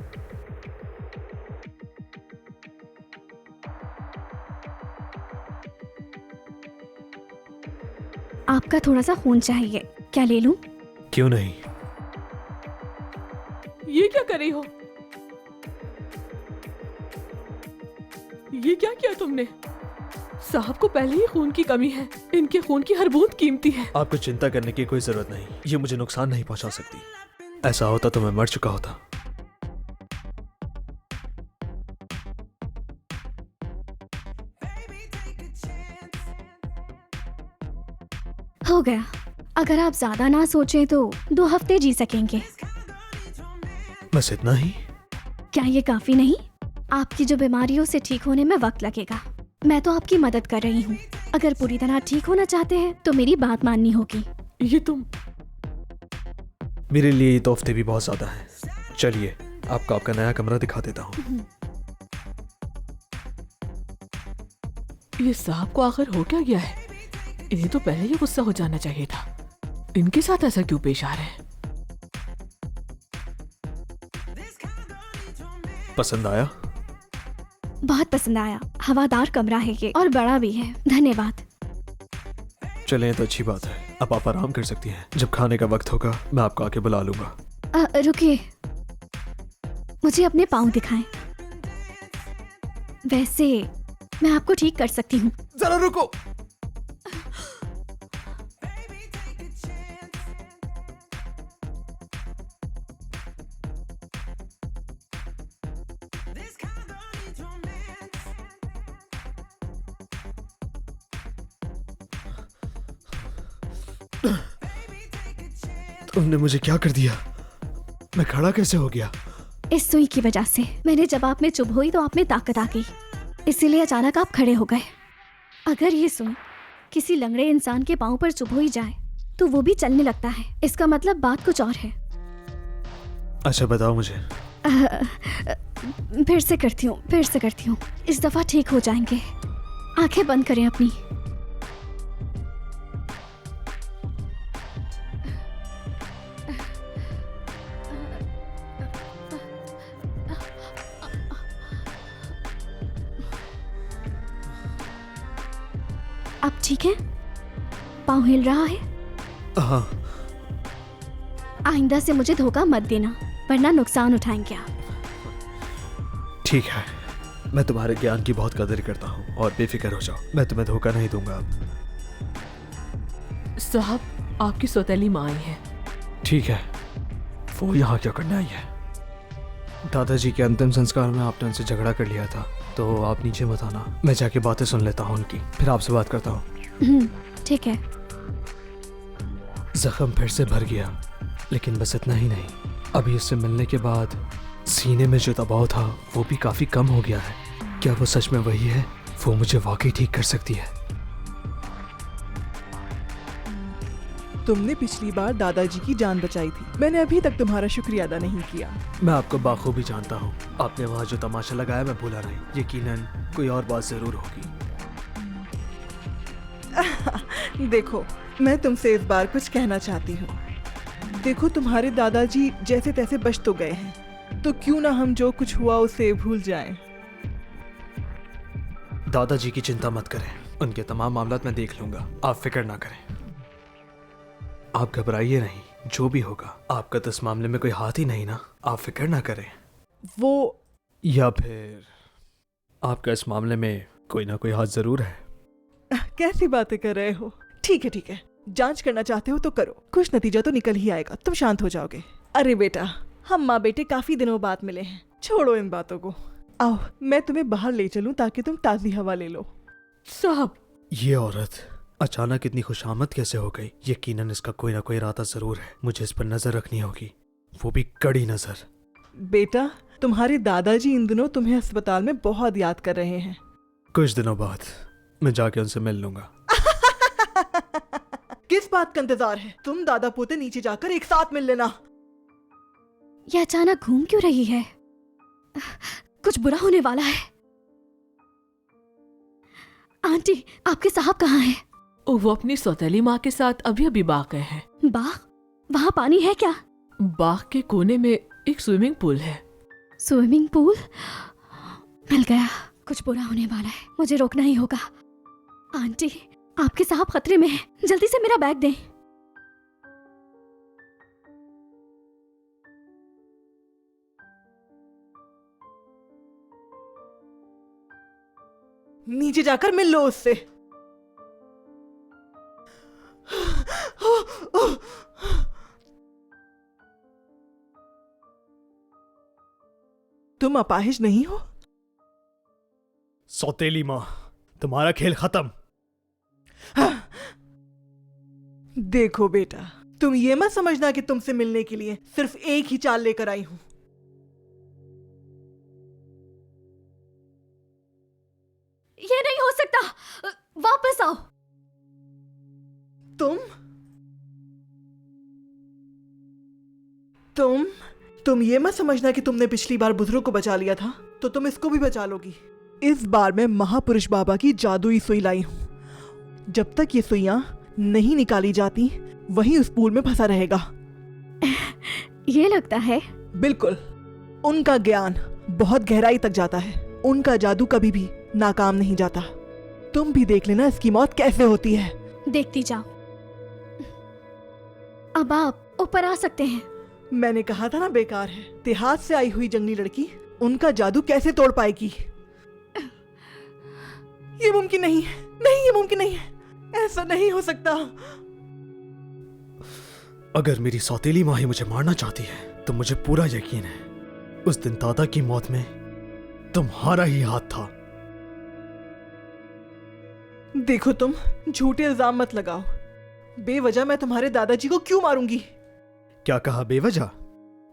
आपका थोड़ा सा खून चाहिए, क्या ले लूं? क्यों नहीं? ये क्या कर रही हो? ये क्या किया तुमने? साहब को पहले ही खून की कमी है। इनके खून की हर बूंद कीमती है। आपको चिंता करने की कोई जरूरत नहीं। ये मुझे नुकसान नहीं पहुंचा सकती। ऐसा होता तो मैं मर चुका होता। हो गया। अगर आप ज्यादा ना सोचें तो 2 हफ्ते जी सकेंगे। बस इतना ही? क्या ये काफी नहीं? आपकी जो बीमारियों से ठीक होने में वक्त लगेगा। मैं तो आपकी मदद कर रही हूँ। अगर पूरी तरह ठीक होना चाहते हैं तो मेरी बात माननी होगी। ये तुम मेरे लिए ये तोहफे भी बहुत ज्यादा हैं। चलिए, आपको आपका नया कमरा दिखा देता हूँ। ये साहब को आखिर हो क्या गया है? इन्हें तो पहले ही गुस्सा हो जाना चाहिए था। इनके साथ ऐसा क्यों पेश आ रहा है? पसंद आया? बहुत पसंद आया। हवादार कमरा है ये और बड़ा भी है। धन्यवाद। चलें तो अच्छी बात है। अब आप आराम कर सकती हैं। जब खाने का वक्त होगा मैं आपको आके बुला लूंगा। रुकिए, मुझे अपने पाँव दिखाएं। वैसे मैं आपको ठीक कर सकती हूँ। जरा रुको। तुमने मुझे क्या कर दिया? मैं खड़ा कैसे हो गया? इस सुई की वजह से। मैंने जब आप में चुभ हुई तो आप में ताकत आ गई, इसीलिए अचानक आप खड़े हो गए। अगर ये सुई किसी लंगड़े इंसान के पाँव पर चुभ हुई जाए तो वो भी चलने लगता है। इसका मतलब बात कुछ और है। अच्छा बताओ मुझे। फिर से करती हूँ। इस दफा ठीक हो जाएंगे। आंखें बंद करें अपनी। अब ठीक है? पाँव हिल रहा है? हाँ। आइंदा से मुझे धोखा मत देना, वरना नुकसान उठाएंगे आप। ठीक है, मैं तुम्हारे ज्ञान की बहुत कदर करता हूँ और बेफिक्र हो जाओ, मैं तुम्हें धोखा नहीं दूंगा अब। साहब, आपकी सौतेली माँ आई है। ठीक है, वो यहाँ क्या करने आई है? दादाजी के अंतिम संस्कार में आपने उनसे झगड़ा कर लिया था, तो आप नीचे मत आना। मैं जाके बातें सुन लेता हूँ उनकी, फिर आपसे बात करता हूँ। ठीक है। जख्म फिर से भर गया, लेकिन बस इतना ही नहीं, अभी उससे मिलने के बाद सीने में जो दबाव था वो भी काफी कम हो गया है। क्या वो सच में वही है? वो मुझे वाकई ठीक कर सकती है। तुमने पिछली बार दादाजी की जान बचाई थी। मैंने अभी तक तुम्हारा शुक्रिया अदा नहीं किया। मैं आपको बाखूबी जानता हूँ। आपने वहाँ जो तमाशा लगाया मैं भूला नहीं। यकीनन कोई और बात जरूर होगी। देखो, मैं तुमसे इस बार कुछ कहना चाहती हूँ। देखो, तुम्हारे दादाजी जैसे तैसे बच तो गए हैं, तो क्यों ना हम जो कुछ हुआ उसे भूल जाएं। दादाजी की चिंता मत करें, उनके तमाम मामलात मैं देख लूंगा, आप फिक्र ना करें। आप घबराइए नहीं, जो भी होगा। आपका तो इस मामले में कोई हाथ ही नहीं ना, आप फिक्र ना करें। वो या फिर आपका इस मामले में कोई ना कोई हाथ जरूर है। कैसी बातें कर रहे हो? ठीक है ठीक है, जांच करना चाहते हो तो करो, कुछ नतीजा तो निकल ही आएगा, तुम शांत हो जाओगे। अरे बेटा, हम माँ बेटे काफी दिनों बाद मिले हैं, छोड़ो इन बातों को। आओ, मैं तुम्हें बाहर ले चलूं ताकि तुम ताज़ी हवा ले लो। साहब, ये औरत अचानक इतनी खुशामद कैसे हो गई? यकीनन इसका कोई ना कोई इरादा जरूर है, मुझे इस पर नजर रखनी होगी, वो भी कड़ी नजर। बेटा, तुम्हारे दादाजी इन दिनों तुम्हें अस्पताल में बहुत याद कर रहे हैं। कुछ दिनों बाद मैं जाके उनसे मिल लूंगा। किस बात का इंतजार है? तुम दादा पोते नीचे जाकर एक साथ मिल लेना। ये अचानक घूम क्यों रही है? कुछ बुरा होने वाला है। आंटी, आपके साहब कहाँ हैं? वो अपनी सौतेली माँ के साथ अभी अभी बाग गए हैं। बाग? वहाँ पानी है क्या? बाग के कोने में एक स्विमिंग पूल है। Swimming pool? मिल गया। कुछ बुरा होने वाला है, मुझे रोकना ही होगा। आंटी, आपके साहब खतरे में हैं, जल्दी से मेरा बैग दें। नीचे जाकर मिल लो उससे। तुम अपाहिज नहीं हो? सौतेली माँ, तुम्हारा खेल खत्म। देखो बेटा, तुम ये मत समझना कि तुमसे मिलने के लिए सिर्फ एक ही चाल लेकर आई हूं। ये नहीं हो सकता, वापस आओ। तुम ये मत समझना कि तुमने पिछली बार बुजुर्ग को बचा लिया था तो तुम इसको भी बचा लोगी। इस बार मैं महापुरुष बाबा की जादुई सुई लाई हूं। जब तक ये सुइयां नहीं निकाली जाती वहीं उस पूल में फंसा रहेगा। ये लगता है। बिल्कुल, उनका ज्ञान बहुत गहराई तक जाता है, उनका जादू कभी भी नाकाम नहीं जाता। तुम भी देख लेना इसकी मौत कैसे होती है। देखती जाओ। अब आप ऊपर आ सकते हैं। मैंने कहा था ना, बेकार है। देहात से आई हुई जंगली लड़की उनका जादू कैसे तोड़ पाएगी? ये मुमकिन नहीं है, नहीं, ये मुमकिन नहीं है, ऐसा नहीं हो सकता। अगर मेरी सौतेली माँ ही मुझे मारना चाहती है तो मुझे पूरा यकीन है उस दिन दादा की मौत में तुम्हारा ही हाथ था। देखो, तुम झूठे इल्जाम मत लगाओ। बेवजह मैं तुम्हारे दादाजी को क्यों मारूंगी? क्या कहा बेवजह?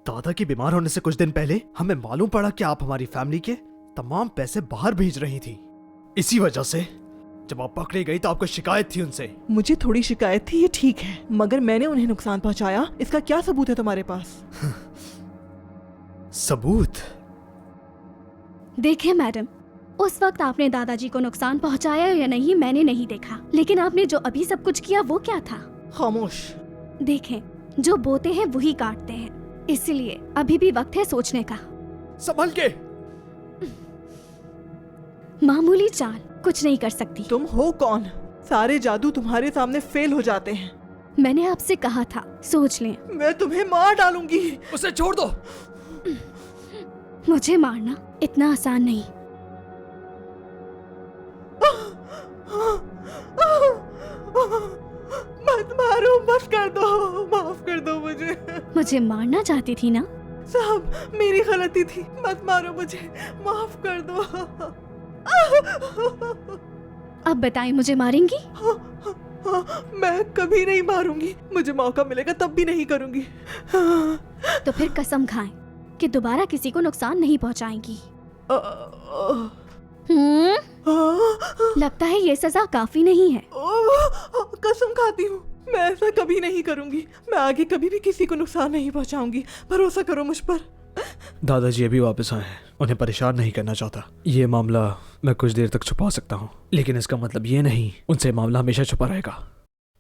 दादा के बीमार होने से कुछ दिन पहले हमें मालूम पड़ा कि आप हमारी फैमिली के तमाम पैसे बाहर भेज रही थी। इसी वजह से जब आप पकड़ी गई तो आपको शिकायत थी उनसे। मुझे थोड़ी शिकायत थी, ये ठीक है, मगर मैंने उन्हें नुकसान पहुंचाया, इसका क्या सबूत है तुम्हारे पास? सबूत? देखिए मैडम, उस वक्त आपने दादाजी को नुकसान पहुंचाया या नहीं मैंने नहीं देखा, लेकिन आपने जो अभी सब कुछ किया वो क्या था? खामोश। देखें, जो बोते हैं वही काटते हैं, इसलिए अभी भी वक्त है सोचने का। संभल के। मामूली चाल कुछ नहीं कर सकती। तुम हो कौन? सारे जादू तुम्हारे सामने फेल हो जाते हैं। मैंने आपसे कहा था सोच लें। मैं तुम्हें मार डालूंगी। उसे छोड़ दो। मुझे मारना इतना आसान नहीं। मत मारो, बस कर दो, माफ कर दो मुझे। मुझे मारना चाहती थी ना? साहब मेरी गलती थी, मत मारो मुझे, माफ कर दो। अब बताएं, मुझे मारेंगी? मैं कभी नहीं मारूंगी, मुझे मौका मिलेगा तब भी नहीं करूंगी। तो फिर कसम खाएं कि दोबारा किसी को नुकसान नहीं पहुंचाएंगी। लगता है ये सजा काफी नहीं है। कसम खाती हूँ, मैं ऐसा कभी नहीं करूंगी। मैं आगे कभी भी किसी को नुकसान नहीं पहुंचाऊंगी, भरोसा करो मुझ पर। दादाजी अभी वापस आए हैं, उन्हें परेशान नहीं करना चाहता। ये मामला मैं कुछ देर तक छुपा सकता हूँ, लेकिन इसका मतलब ये नहीं उनसे मामला हमेशा छुपा रहेगा।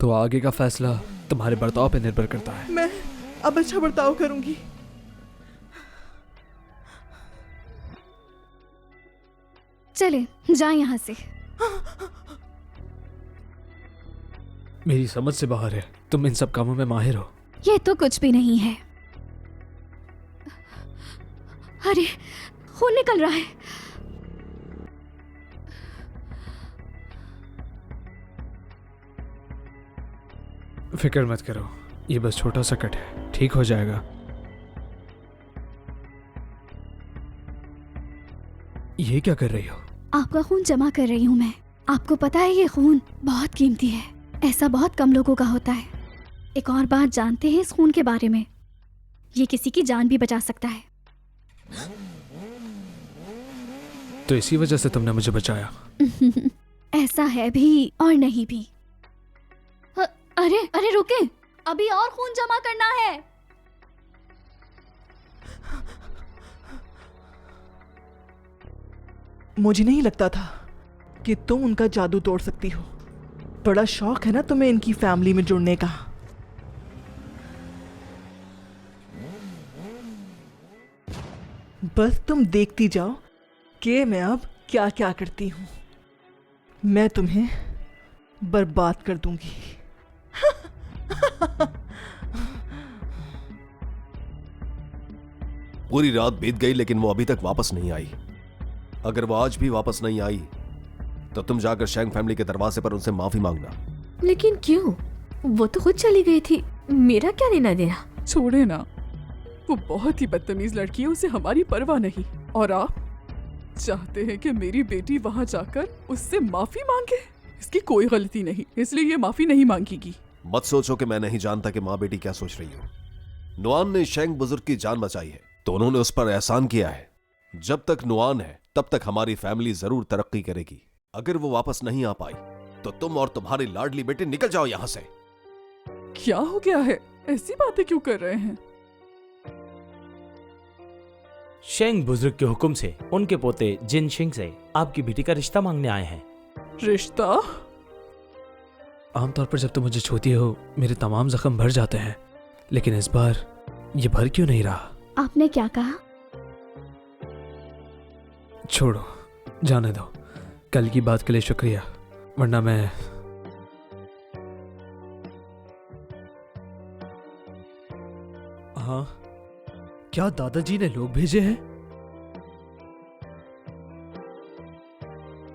तो आगे का फैसला तुम्हारे बर्ताव पर निर्भर करता है। मैं अब अच्छा बर्ताव करूंगी। चले जाए यहाँ से। मेरी समझ से बाहर है, तुम इन सब कामों में माहिर हो। ये तो कुछ भी नहीं है। अरे खून निकल रहा है। फिक्र मत करो, ये बस छोटा सा कट है, ठीक हो जाएगा। ये क्या कर रही हो? आपका खून जमा कर रही हूँ मैं। आपको पता है ये खून बहुत कीमती है, ऐसा बहुत कम लोगों का होता है। एक और बात जानते हैं इस खून के बारे में, ये किसी की जान भी बचा सकता है। तो इसी वजह से तुमने मुझे बचाया। ऐसा है भी और नहीं भी। अरे अरे रुके, अभी और खून जमा करना है। मुझे नहीं लगता था कि तुम उनका जादू तोड़ सकती हो। बड़ा शौक है ना तुम्हें इनकी फैमिली में जुड़ने का। बस तुम देखती जाओ कि मैं अब क्या क्या करती हूँ। मैं तुम्हें बर्बाद कर दूंगी। पूरी रात बीत गई लेकिन वो अभी तक वापस नहीं आई। अगर वो आज भी वापस नहीं आई तो तुम जाकर शैंग फैमिली के दरवाजे पर उनसे माफी मांगना। लेकिन क्यों? वो तो खुद चली गई थी, मेरा क्या लेना देना? छोड़े ना, वो बहुत ही बदतमीज लड़की है, उसे हमारी परवाह नहीं। और आप चाहते हैं कि मेरी बेटी वहाँ जाकर उससे माफी मांगे? इसकी कोई गलती नहीं, इसलिए ये माफी नहीं मांगेगी। मत सोचो कि मैं नहीं जानता कि माँ बेटी क्या सोच रही हो। नुआन ने शेंग बुजुर्ग की जान बचाई है तो उन्होंने उस पर एहसान किया है। जब तक नुआन है तब तक हमारी फैमिली जरूर तरक्की करेगी। अगर वो वापस नहीं आ पाई तो तुम और तुम्हारी लाडली बेटी निकल जाओ यहां से। क्या हो गया है? ऐसी बातें क्यों कर रहे हैं? शेंग बुजुर्ग के हुक्म से उनके पोते जिन शिंग से आपकी बेटी का रिश्ता मांगने आए हैं। रिश्ता? आमतौर पर जब तुम मुझे छूती हो मेरे तमाम जख्म भर जाते हैं, लेकिन इस बार ये भर क्यों नहीं रहा? आपने क्या कहा? छोड़ो, जाने दो। कल की बात के लिए शुक्रिया, वरना मैं हाँ, क्या दादाजी ने लोग भेजे हैं?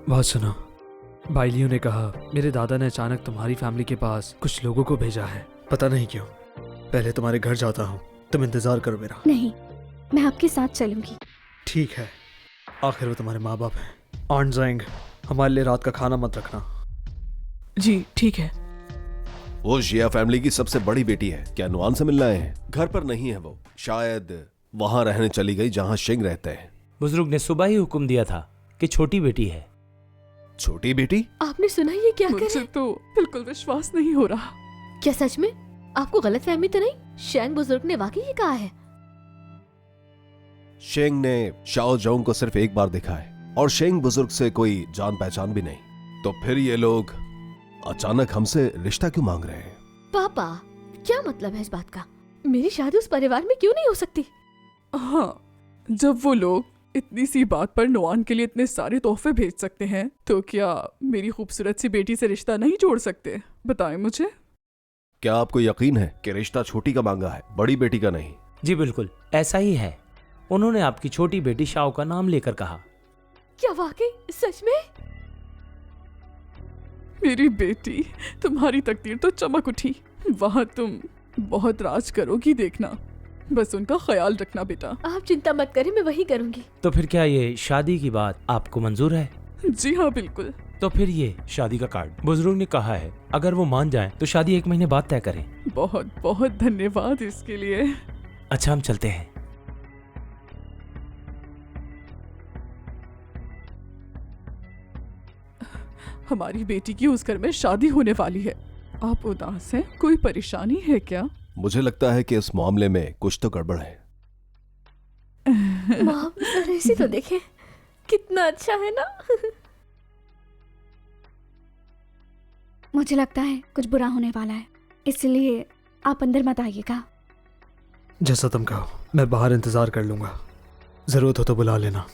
बात सुनो, बाइलियो ने कहा मेरे दादा ने अचानक तुम्हारी फैमिली के पास कुछ लोगों को भेजा है। पता नहीं क्यों। पहले तुम्हारे घर जाता हूँ, तुम इंतजार करो मेरा। नहीं, मैं आपके साथ चलूंगी। ठीक है, आखिर वो तुम्हारे माँ बाप हैं। आंट जाएंगे, हमारे लिए रात का खाना मत रखना। जी ठीक है। वो जिया फैमिली की सबसे बड़ी बेटी है। क्या नुआन से मिलना है? घर पर नहीं है वो, शायद वहां रहने चली गई जहां शिंग रहते हैं। बुजुर्ग ने सुबह ही हुक्म दिया था कि छोटी बेटी है। छोटी बेटी? आपने सुना ये क्या मुझे करे? तो बिल्कुल विश्वास नहीं हो रहा। क्या सच में? आपको गलत फहमी तो नहीं? शेंग बुजुर्ग ने वाकई ये कहा है? शेंग ने शाओ जोंग को सिर्फ एक बार देखा है और शेंग बुजुर्ग से कोई जान पहचान भी नहीं। तो फिर ये लोग अचानक हमसे रिश्ता क्यों मांग रहे हैं? पापा, क्या मतलब है इस बात का? मेरी शादी उस परिवार में क्यों नहीं हो सकती? हाँ, जब वो लोग इतनी सी बात पर नुआन के लिए इतने सारे तोहफे भेज सकते हैं, तो क्या मेरी खूबसूरत सी बेटी से रिश्ता नहीं जोड़ सकते? बताएं मुझे। क्या आपको यकीन है कि रिश्ता छोटी का मांगा है, बड़ी बेटी का नहीं? जी बिल्कुल ऐसा ही है। उन्होंने आपकी छोटी बेटी शाओ का नाम लेकर कहा। क्या वाकई? सच में? मेरी बेटी, तुम्हारी तकदीर तो चमक उठी। वहाँ तुम बहुत राज करोगी, देखना। बस उनका ख्याल रखना बेटा। आप चिंता मत करें, मैं वही करूंगी। तो फिर क्या ये शादी की बात आपको मंजूर है? जी हाँ, बिल्कुल। तो फिर ये शादी का कार्ड बुजुर्ग ने कहा है, अगर वो मान जाएं तो शादी 1 महीने बाद तय करें। बहुत बहुत धन्यवाद इसके लिए। अच्छा, हम चलते हैं। हमारी बेटी की उस घर में शादी होने वाली है। आप उदास हैं? कोई परेशानी है क्या? मुझे लगता है कि इस मामले में कुछ तो गड़बड़ है। मॉम, जरा इसे तो देखें, कितना अच्छा है ना? मुझे लगता है कुछ बुरा होने वाला है, इसलिए आप अंदर मत आइएगा। जैसा तुम कहो, मैं बाहर इंतजार कर लूंगा। जरूरत हो तो बुला लेना।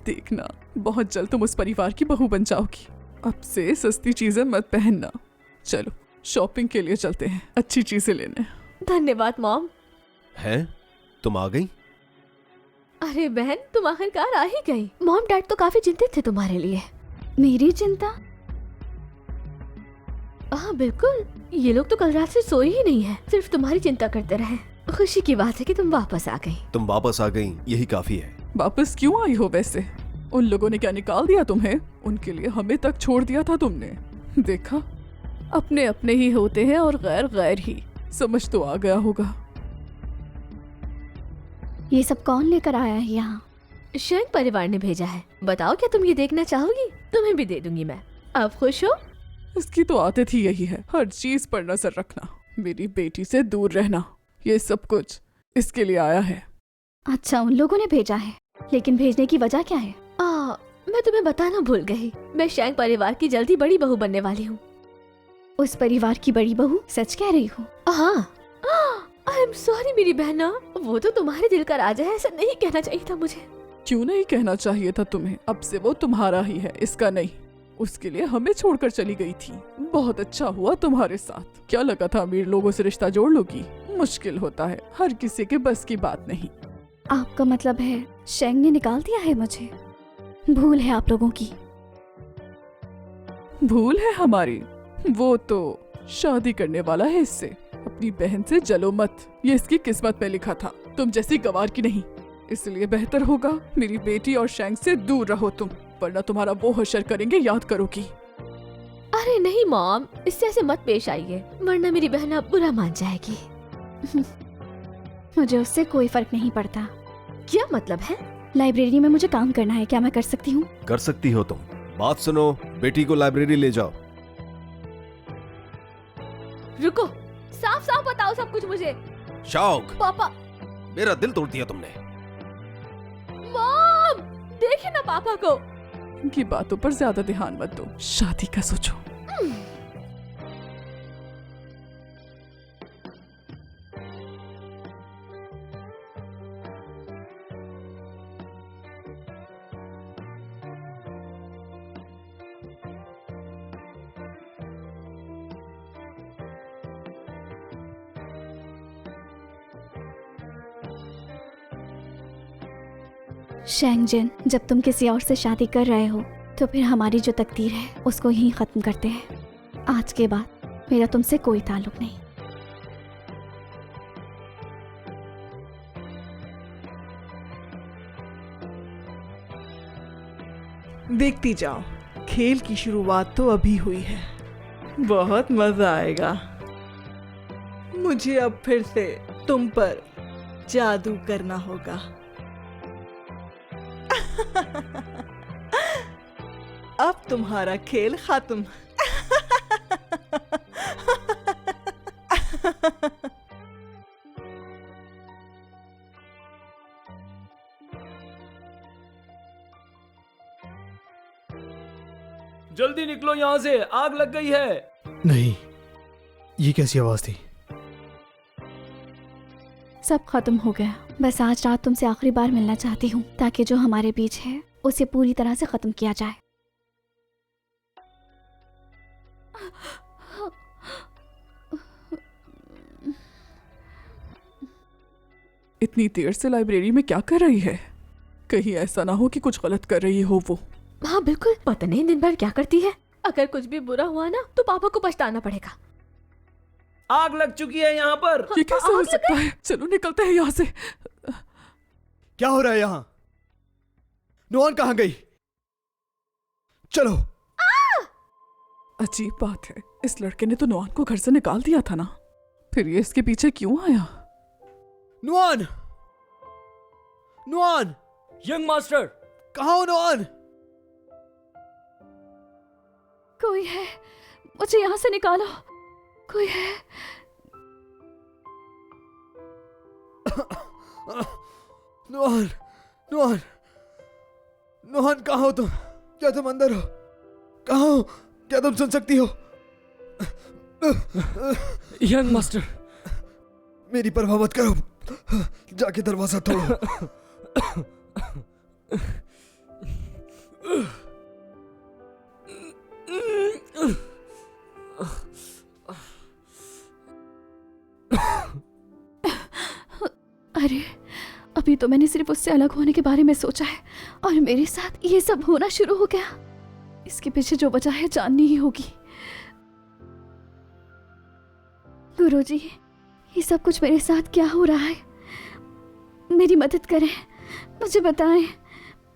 देखना, बहुत जल्द तुम उस परिवार की बहू बन जाओगी। अब से सस्ती चीजें मत पहनना। चलो शॉपिंग के लिए चलते हैं, अच्छी चीजें लेने। धन्यवाद मॉम। हैं? तुम आ गई? अरे बहन, तुम आखिरकार आ ही गई। मॉम डैड तो काफी चिंतित थे तुम्हारे लिए। मेरी चिंता? हाँ बिल्कुल, ये लोग तो कल रात से सोए ही नहीं है, सिर्फ तुम्हारी चिंता करते रहे। खुशी की बात है कि तुम वापस आ गई। तुम वापस आ गई, यही काफी है। वापस क्यों आई हो वैसे? उन लोगों ने क्या निकाल दिया तुम्हें? उनके लिए हमें तक छोड़ दिया था तुमने। देखा, अपने अपने ही होते हैं और गैर गैर ही। समझ तो आ गया होगा। ये सब कौन लेकर आया है यहाँ? शेंग परिवार ने भेजा है। बताओ, क्या तुम ये देखना चाहोगी? तुम्हें भी दे दूंगी मैं। अब खुश हो? इसकी तो आदत ही यही है, हर चीज पर नजर रखना, मेरी बेटी से दूर रहना। ये सब कुछ इसके लिए आया है। अच्छा, उन लोगों ने भेजा है, लेकिन भेजने की वजह क्या है? मैं तुम्हें बताना भूल गई। मैं शेंग परिवार की जल्दी बड़ी बहू बनने वाली हूँ। उस परिवार की बड़ी बहू? सच कह रही हो? हाँ। आई एम सॉरी मेरी बहना, वो तो तुम्हारे दिल का राजा है, ऐसा नहीं कहना चाहिए था मुझे। क्यों नहीं कहना चाहिए था तुम्हें? अब से वो तुम्हारा ही है, इसका नहीं। उसके लिए हमें छोड़कर चली गई थी। बहुत अच्छा हुआ तुम्हारे साथ। क्या लगा था अमीर लोगों से रिश्ता जोड़ लोगी? मुश्किल होता है, हर किसी के बस की बात नहीं। आपका मतलब है शेंग ने निकाल दिया है मुझे? भूल है आप लोगों की। भूल है हमारी? वो तो शादी करने वाला है इससे। अपनी बहन से जलो मत, ये इसकी किस्मत में लिखा था। तुम जैसी गवार की नहीं। इसलिए बेहतर होगा मेरी बेटी और शेंग से दूर रहो तुम, वरना तुम्हारा वो हशर करेंगे, याद करोगी। अरे नहीं मॉम, इससे ऐसे मत पेश आइए, वरना मेरी बहन बुरा मान जाएगी। मुझे उससे कोई फर्क नहीं पड़ता। क्या मतलब है? लाइब्रेरी में मुझे काम करना है, क्या मैं कर सकती हूँ? कर सकती हो तुम। बात सुनो, बेटी को लाइब्रेरी ले जाओ। रुको, साफ साफ बताओ सब कुछ मुझे। शौक, पापा। मेरा दिल तोड़ दिया तुमने। मॉम, देखिए ना पापा को। इनकी बातों पर ज्यादा ध्यान मत दो, शादी का सोचो। शेंगजिन, जब तुम किसी और से शादी कर रहे हो तो फिर हमारी जो तकदीर है उसको यहीं खत्म करते हैं। आज के बाद मेरा तुमसे कोई ताल्लुक नहीं। देखती जाओ, खेल की शुरुआत तो अभी हुई है, बहुत मजा आएगा। मुझे अब फिर से तुम पर जादू करना होगा। अब तुम्हारा खेल खत्म। जल्दी निकलो यहाँ से, आग लग गई है। नहीं, ये कैसी आवाज थी? सब खत्म हो गया। बस आज रात तुमसे आखिरी बार मिलना चाहती हूँ, ताकि जो हमारे बीच है उसे पूरी तरह से खत्म किया जाए। इतनी देर से लाइब्रेरी में क्या कर रही है? कहीं ऐसा ना हो कि कुछ गलत कर रही हो वो। हाँ बिल्कुल, पता नहीं दिन भर क्या करती है। अगर कुछ भी बुरा हुआ ना तो पापा को पछताना पड़ेगा। आग लग चुकी है यहाँ पर। ये कैसे हो सकता है? चलो निकलते हैं यहाँ से। क्या हो रहा है यहाँ? नुआन कहाँ गई? चलो। अजीब बात है, इस लड़के ने तो नुआन को घर से निकाल दिया था ना, फिर ये इसके पीछे क्यों आया? नुआन! नुआन! यंग मास्टर, कहाँ हो नुआन? कोई है, मुझे यहाँ से निकालो। कोई है। नुआन! नुआन! नुआन कहाँ हो तुम? क्या तुम अंदर हो? कहाँ हो? क्या तुम सुन सकती हो? यंग मास्टर, मेरी परवाह मत करो, जाके दरवाजा तोड़ो। अरे, अभी तो मैंने सिर्फ उससे अलग होने के बारे में सोचा है और मेरे साथ ये सब होना शुरू हो गया। इसके पीछे जो वजह है जाननी ही होगी। गुरुजी, ये सब कुछ मेरे साथ क्या हो रहा है? मेरी मदद करें, मुझे बताएं,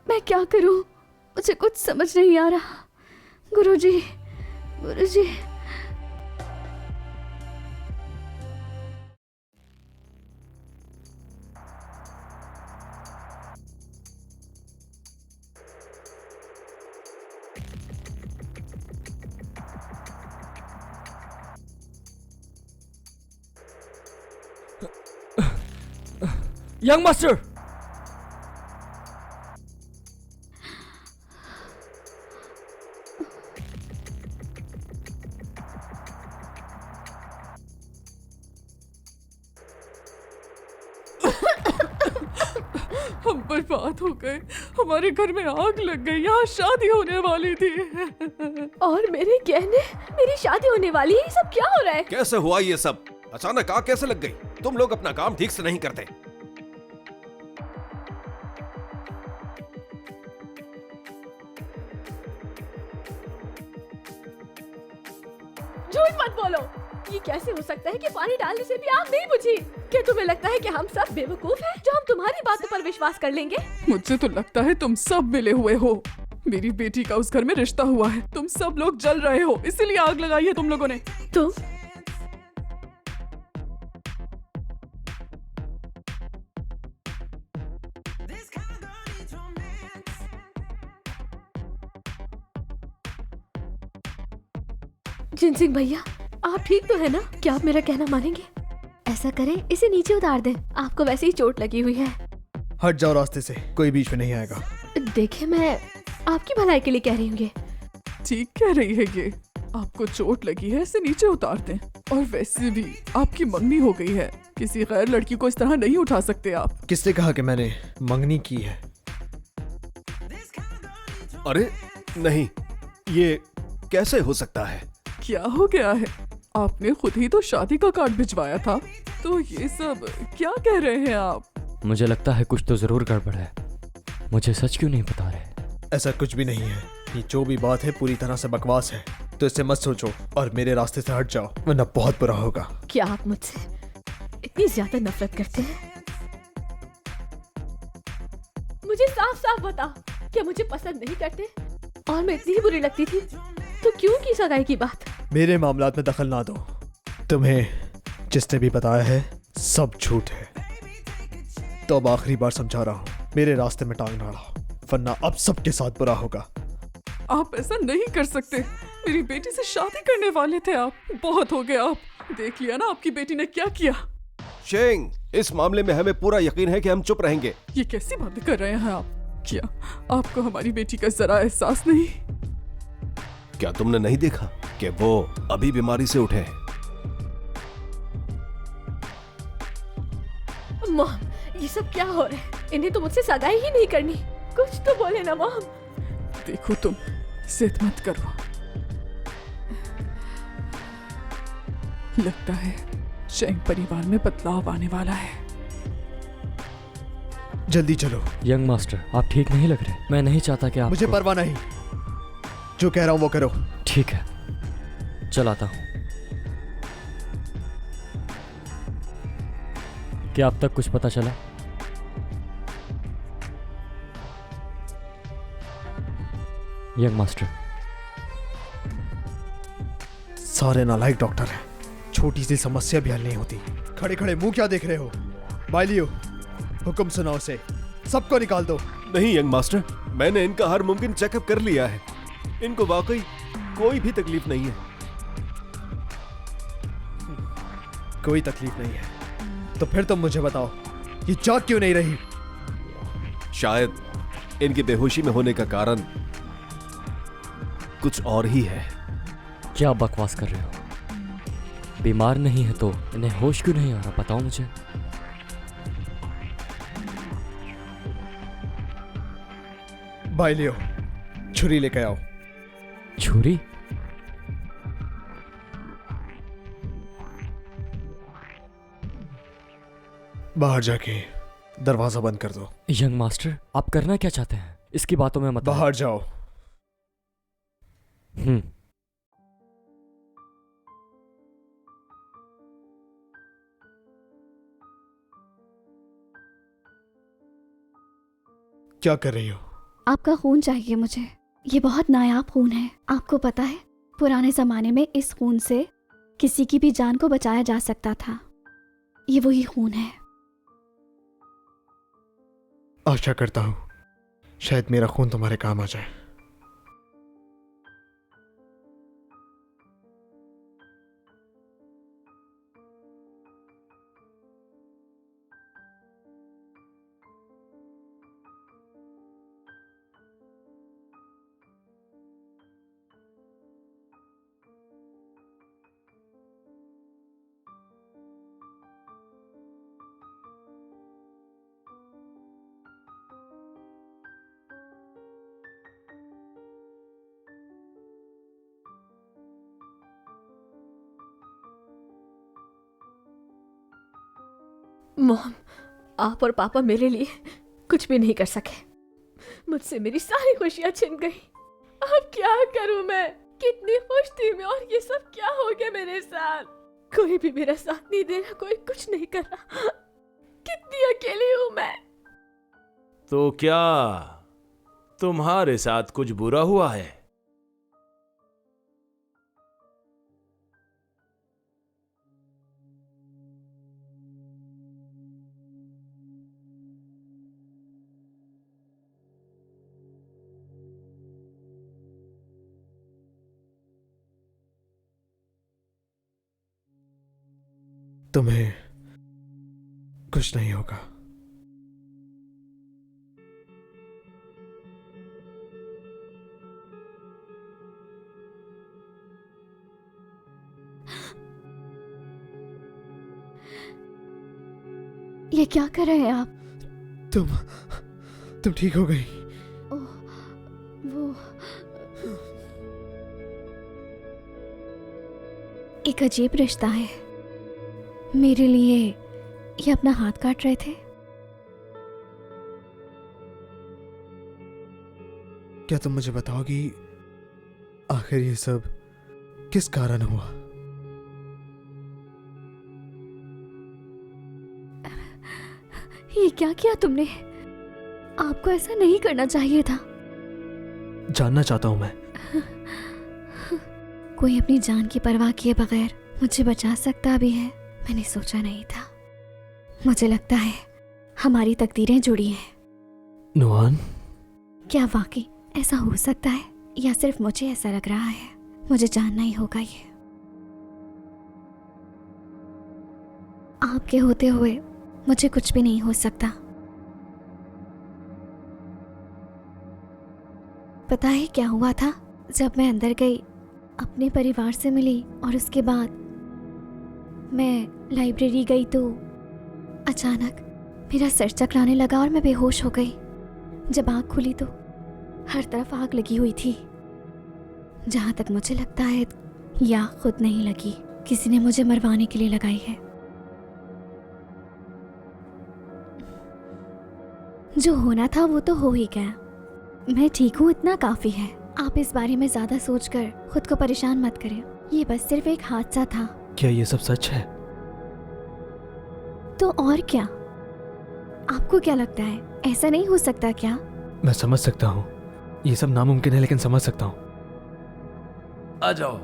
मैं क्या करूं? मुझे कुछ समझ नहीं आ रहा। गुरुजी, गुरुजी। यंग मास्टर, हम बर्बाद हो गए, हमारे घर में आग लग गई, यहाँ शादी होने वाली थी। और मेरे गहने, मेरी शादी होने वाली है, ये सब क्या हो रहा है? कैसे हुआ ये सब? अचानक आग कैसे लग गई? तुम लोग अपना काम ठीक से नहीं करते। झूठ मत बोलो। ये कैसे हो सकता है कि पानी डालने से भी आग नहीं बुझी? क्या तुम्हें लगता है कि हम सब बेवकूफ हैं, जो हम तुम्हारी बातों पर विश्वास कर लेंगे? मुझे तो लगता है तुम सब मिले हुए हो। मेरी बेटी का उस घर में रिश्ता हुआ है, तुम सब लोग जल रहे हो, इसीलिए आग लगाई है तुम लोगों ने। तुम? जिनसिंह भैया, आप ठीक तो है ना? क्या आप मेरा कहना मानेंगे? ऐसा करें, इसे नीचे उतार दें, आपको वैसे ही चोट लगी हुई है। हट जाओ रास्ते से, कोई बीच में नहीं आएगा। देखे, मैं आपकी भलाई के लिए कह रही हूँ। ये ठीक कह रही है ये, आपको चोट लगी है, इसे नीचे उतार दें। और वैसे भी आपकी मंगनी हो गई है, किसी गैर लड़की को इस तरह नहीं उठा सकते आप। किसने कहा कि मैंने मंगनी की है? अरे नहीं, ये कैसे हो सकता है? क्या हो गया है? आपने खुद ही तो शादी का कार्ड भिजवाया था, तो ये सब क्या कह रहे हैं आप? मुझे लगता है कुछ तो जरूर गड़बड़ है। मुझे सच क्यों नहीं बता रहे? ऐसा कुछ भी नहीं है, ये जो भी बात है पूरी तरह से बकवास है, तो इसे मत सोचो और मेरे रास्ते से हट जाओ, वरना बहुत बुरा होगा। क्या आप मुझसे इतनी ज्यादा नफरत करते हैं? मुझे साफ साफ बताओ, क्या मुझे पसंद नहीं करते? और मैं इतनी ही बुरी लगती थी तो क्यों की सगाई की बात? मेरे मामलात में दखल ना दो। तुम्हें जिसने भी बताया है सब झूठ है। तो अब आखिरी बार समझा रहा हूँ, मेरे रास्ते में टांग ना अड़ाओ, वरना अब सबके साथ बुरा होगा। आप ऐसा नहीं कर सकते। मेरी बेटी से शादी करने वाले थे आप। बहुत हो गया। आप देख लिया ना आपकी बेटी ने क्या किया। शेंग, इस मामले में हमें पूरा यकीन है कि हम चुप रहेंगे। ये कैसी बातें कर रहे हैं आप? क्या आपको हमारी बेटी का जरा एहसास नहीं? क्या तुमने नहीं देखा कि वो अभी बीमारी से उठे हैं? मॉम, ये सब क्या हो रहा है? इन्हें तो मुझसे सगाई ही नहीं करनी। कुछ तो बोले ना मॉम। देखो तुम जिद मत करो। लगता है शेंग परिवार में बदलाव आने वाला है। जल्दी चलो। यंग मास्टर, आप ठीक नहीं लग रहे। मैं नहीं चाहता कि आप मुझे परवाह नहीं, जो कह रहा हूँ वो करो। ठीक है, चलाता हूँ। क्या अब तक कुछ पता चला? यंग मास्टर, सारे नालायक डॉक्टर हैं। छोटी सी समस्या भी हल नहीं होती। खड़े खड़े मुंह क्या देख रहे हो? बाइलियो, हुक्म सुनाओ से, सबको निकाल दो। नहीं यंग मास्टर, मैंने इनका हर मुमकिन चेकअप कर लिया है। इनको वाकई कोई भी तकलीफ नहीं है। कोई तकलीफ नहीं है तो फिर तुम मुझे बताओ, ये जाग क्यों नहीं रही? शायद इनकी बेहोशी में होने का कारण कुछ और ही है। क्या बकवास कर रहे हो? बीमार नहीं है तो इन्हें होश क्यों नहीं आ रहा? बताओ मुझे। बाइलियो, छुरी लेके आओ। छुरी? बाहर जाके दरवाजा बंद कर दो। यंग मास्टर, आप करना क्या चाहते हैं? इसकी बातों में मत आओ। बाहर जाओ। क्या कर रही हो? आपका खून चाहिए मुझे। ये बहुत नायाब खून है। आपको पता है, पुराने जमाने में इस खून से किसी की भी जान को बचाया जा सकता था। ये वही खून है। आशा करता हूँ शायद मेरा खून तुम्हारे काम आ जाए। मॉम, आप और पापा मेरे लिए कुछ भी नहीं कर सके। मुझसे मेरी सारी खुशियां छिन गई। अब क्या करूं मैं? कितनी खुश थी मैं और ये सब क्या हो गया मेरे साथ? कोई भी मेरा साथ नहीं दे रहा, कोई कुछ नहीं कर रहा। कितनी अकेली हूं मैं। तो क्या तुम्हारे साथ कुछ बुरा हुआ है? तुम्हें कुछ नहीं होगा। ये क्या कर रहे हैं आप? तुम ठीक हो गई? ओह, वो एक अजीब रिश्ता है। मेरे लिए ये अपना हाथ काट रहे थे। क्या तुम मुझे बताओगी आखिर ये सब किस कारण हुआ? ये क्या किया तुमने? आपको ऐसा नहीं करना चाहिए था। जानना चाहता हूं मैं। कोई अपनी जान की परवाह किए बगैर मुझे बचा सकता भी है, मैंने सोचा नहीं था। मुझे लगता है हमारी तकदीरें जुड़ी हैं। नुआन, क्या वाकई ऐसा हो सकता है या सिर्फ मुझे ऐसा लग रहा है? मुझे जानना ही होगा ये। आपके होते हुए मुझे कुछ भी नहीं हो सकता। पता है क्या हुआ था? जब मैं अंदर गई, अपने परिवार से मिली और उसके बाद मैं लाइब्रेरी गई तो अचानक मेरा सर चकराने लगा और मैं बेहोश हो गई। जब आँख खुली तो हर तरफ आग लगी हुई थी। जहाँ तक मुझे लगता है या खुद नहीं लगी, किसी ने मुझे मरवाने के लिए लगाई है। जो होना था वो तो हो ही गया। मैं ठीक हूँ, इतना काफी है। आप इस बारे में ज्यादा सोचकर खुद को परेशान मत करें। ये बस सिर्फ एक हादसा था। क्या ये सब सच है? तो और क्या? आपको क्या लगता है, ऐसा नहीं हो सकता क्या? मैं समझ सकता हूँ, ये सब नामुमकिन है, लेकिन समझ सकता हूँ। आ जाओ।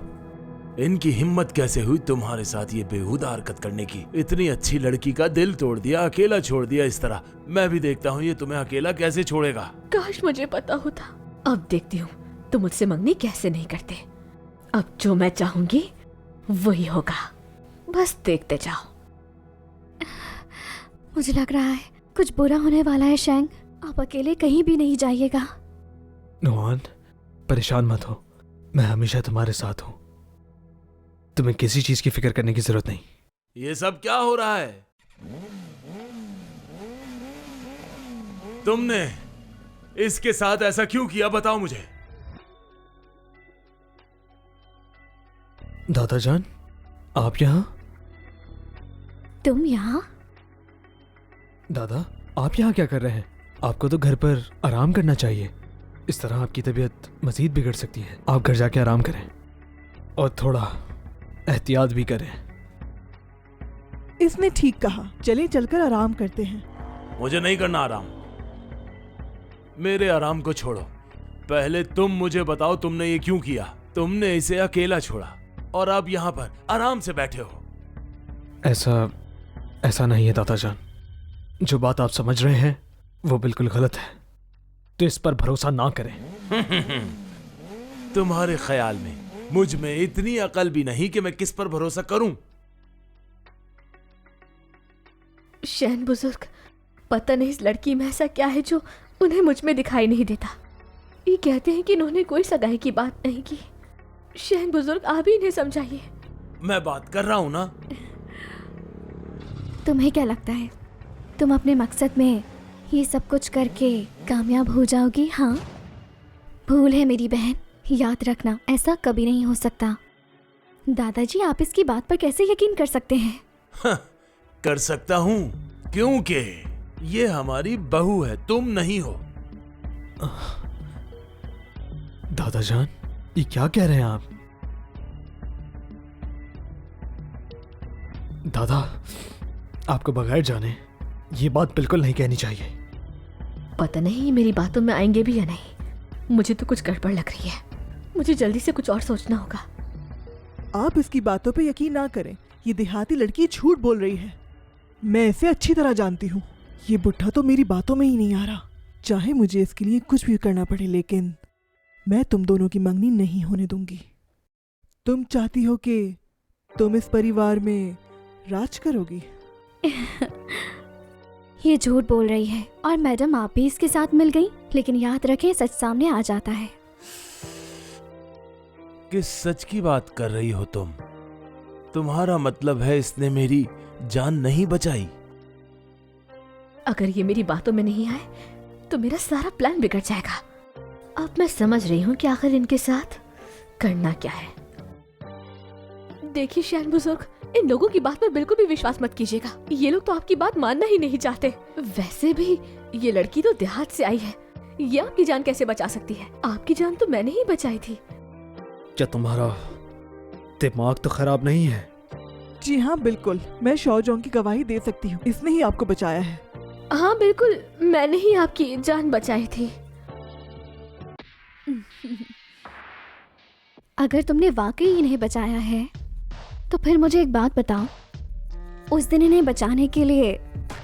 इनकी हिम्मत कैसे हुई तुम्हारे साथ ये बेहुदा हरकत करने की? इतनी अच्छी लड़की का दिल तोड़ दिया, अकेला छोड़ दिया इस तरह। मैं भी देखता हूँ ये तुम्हें अकेला कैसे छोड़ेगा। काश मुझे पता होता। अब देखती हूँ तुम मुझसे मंगनी कैसे नहीं करते। अब जो मैं चाहूंगी वही होगा, बस देखते जाओ। मुझे लग रहा है कुछ बुरा होने वाला है शैंग। आप अकेले कहीं भी नहीं जाइएगा। नुआन, परेशान मत हो, मैं हमेशा तुम्हारे साथ हूँ। तुम्हें किसी चीज की फिक्र करने की जरूरत नहीं। ये सब क्या हो रहा है? तुमने इसके साथ ऐसा क्यों किया, बताओ मुझे। दादा जान, आप यहाँ? तुम यहाँ? दादा, आप यहाँ क्या कर रहे हैं? आपको तो घर पर आराम करना चाहिए। इस तरह आपकी तबीयत मजीद बिगड़ सकती है। आप घर जाके आराम करें और थोड़ा एहतियात भी करें। इसने ठीक कहा, चले चलकर आराम करते हैं। मुझे नहीं करना आराम। मेरे आराम को छोड़ो। पहले तुम मुझे बताओ तुमने ये क्यों किया? तुमने इसे अकेला छोड़ा और अब यहाँ पर आराम से बैठे हो। ऐसा नहीं है दादा जान। जो बात आप समझ रहे हैं वो बिल्कुल गलत है, तो इस पर भरोसा ना करें। तुम्हारे ख्याल में मुझ में इतनी अकल भी नहीं कि मैं किस पर भरोसा करूं? शैन बुजुर्ग, पता नहीं इस लड़की में ऐसा क्या है जो उन्हें मुझ में दिखाई नहीं देता। ये कहते हैं कि इन्होंने कोई सगाई की बात नहीं की। शैन बुजुर्ग, आप ही इन्हें समझाइए। मैं बात कर रहा हूं ना। तुम्हें क्या लगता है तुम अपने मकसद में ये सब कुछ करके कामयाब हो जाओगी? हाँ, भूल है मेरी बहन, याद रखना ऐसा कभी नहीं हो सकता। दादाजी, आप इसकी बात पर कैसे यकीन कर सकते हैं? कर सकता हूं क्योंकि ये हमारी बहू है, तुम नहीं हो। दादा जान, ये क्या कह रहे हैं आप? दादा, आपको बगैर जाने ये बात बिल्कुल नहीं कहनी चाहिए। पता नहीं मेरी बातों में आएंगे भी या नहीं। मुझे तो कुछ गड़बड़ लग रही है। मुझे जल्दी से कुछ और सोचना होगा। आप इसकी बातों पे यकीन ना करें। ये देहाती लड़की झूठ बोल रही है। मैं इसे अच्छी तरह जानती हूँ। ये बुढ़ा तो मेरी बातों में ही नहीं आ रहा। चाहे मुझे इसके लिए कुछ भी करना पड़े, लेकिन मैं तुम दोनों की मंगनी नहीं होने दूंगी। तुम चाहती हो कि तुम इस परिवार में राज करोगी। ये झूठ बोल रही है और मैडम आप भी इसके साथ मिल गई। लेकिन याद रखें, सच सामने आ जाता है। किस सच की बात कर रही हो तुम? तुम्हारा मतलब है इसने मेरी जान नहीं बचाई? अगर ये मेरी बातों में नहीं आए तो मेरा सारा प्लान बिगड़ जाएगा। अब मैं समझ रही हूँ कि आखिर इनके साथ करना क्या है। देखिए शैन बुजुर्ग, इन लोगों की बात पर बिल्कुल भी विश्वास मत कीजिएगा। ये लोग तो आपकी बात मानना ही नहीं चाहते। वैसे भी ये लड़की तो देहात से आई है। ये आपकी जान कैसे बचा सकती है? आपकी जान तो मैंने ही बचाई थी। क्या तुम्हारा दिमाग तो खराब नहीं है? जी हाँ, बिल्कुल। मैं शौजोंग की गवाही दे सकती हूँ। इसने ही आपको बचाया है। हाँ बिल्कुल, मैंने ही आपकी जान बचाई थी। अगर तुमने वाकई इन्हें बचाया है तो फिर मुझे एक बात बताओ, उस दिन इन्हें बचाने के लिए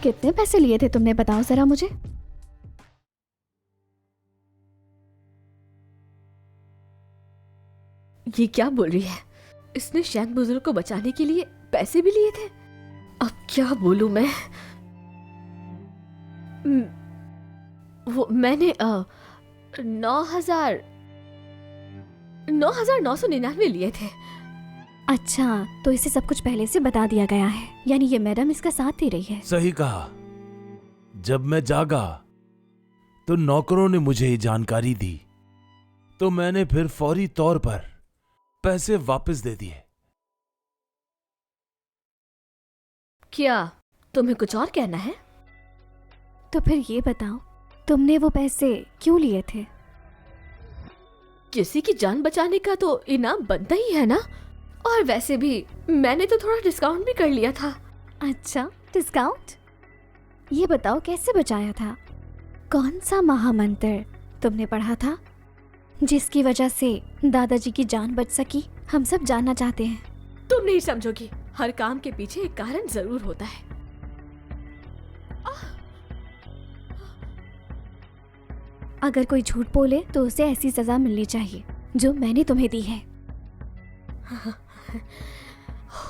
कितने पैसे लिए थे तुमने, बताओ जरा मुझे। ये क्या बोल रही है? इसने शैंक बुजुर्ग को बचाने के लिए पैसे भी लिए थे? अब क्या बोलूं मैं? वो मैंने 9,999 लिए थे। अच्छा, तो इसे सब कुछ पहले से बता दिया गया है, यानी ये मैडम इसका साथ दे रही है। सही कहा। जब मैं जागा तो नौकरों ने मुझे ये जानकारी दी, तो मैंने फिर फौरी तौर पर पैसे वापस दे दिए। क्या तुम्हें कुछ और कहना है? तो फिर ये बताओ, तुमने वो पैसे क्यों लिए थे? किसी की जान बचाने का तो इनाम बनता ही है ना, और वैसे भी मैंने तो थोड़ा डिस्काउंट भी कर लिया था। अच्छा, डिस्काउंट? ये बताओ कैसे बचाया था? कौन सा महामंत्र तुमने पढ़ा था जिसकी वजह से दादाजी की जान बच सकी? हम सब जानना चाहते हैं। तुम नहीं समझोगी, हर काम के पीछे एक कारण जरूर होता है। अगर कोई झूठ बोले तो उसे ऐसी सजा मिलनी चाहिए जो मैंने तुम्हें दी है।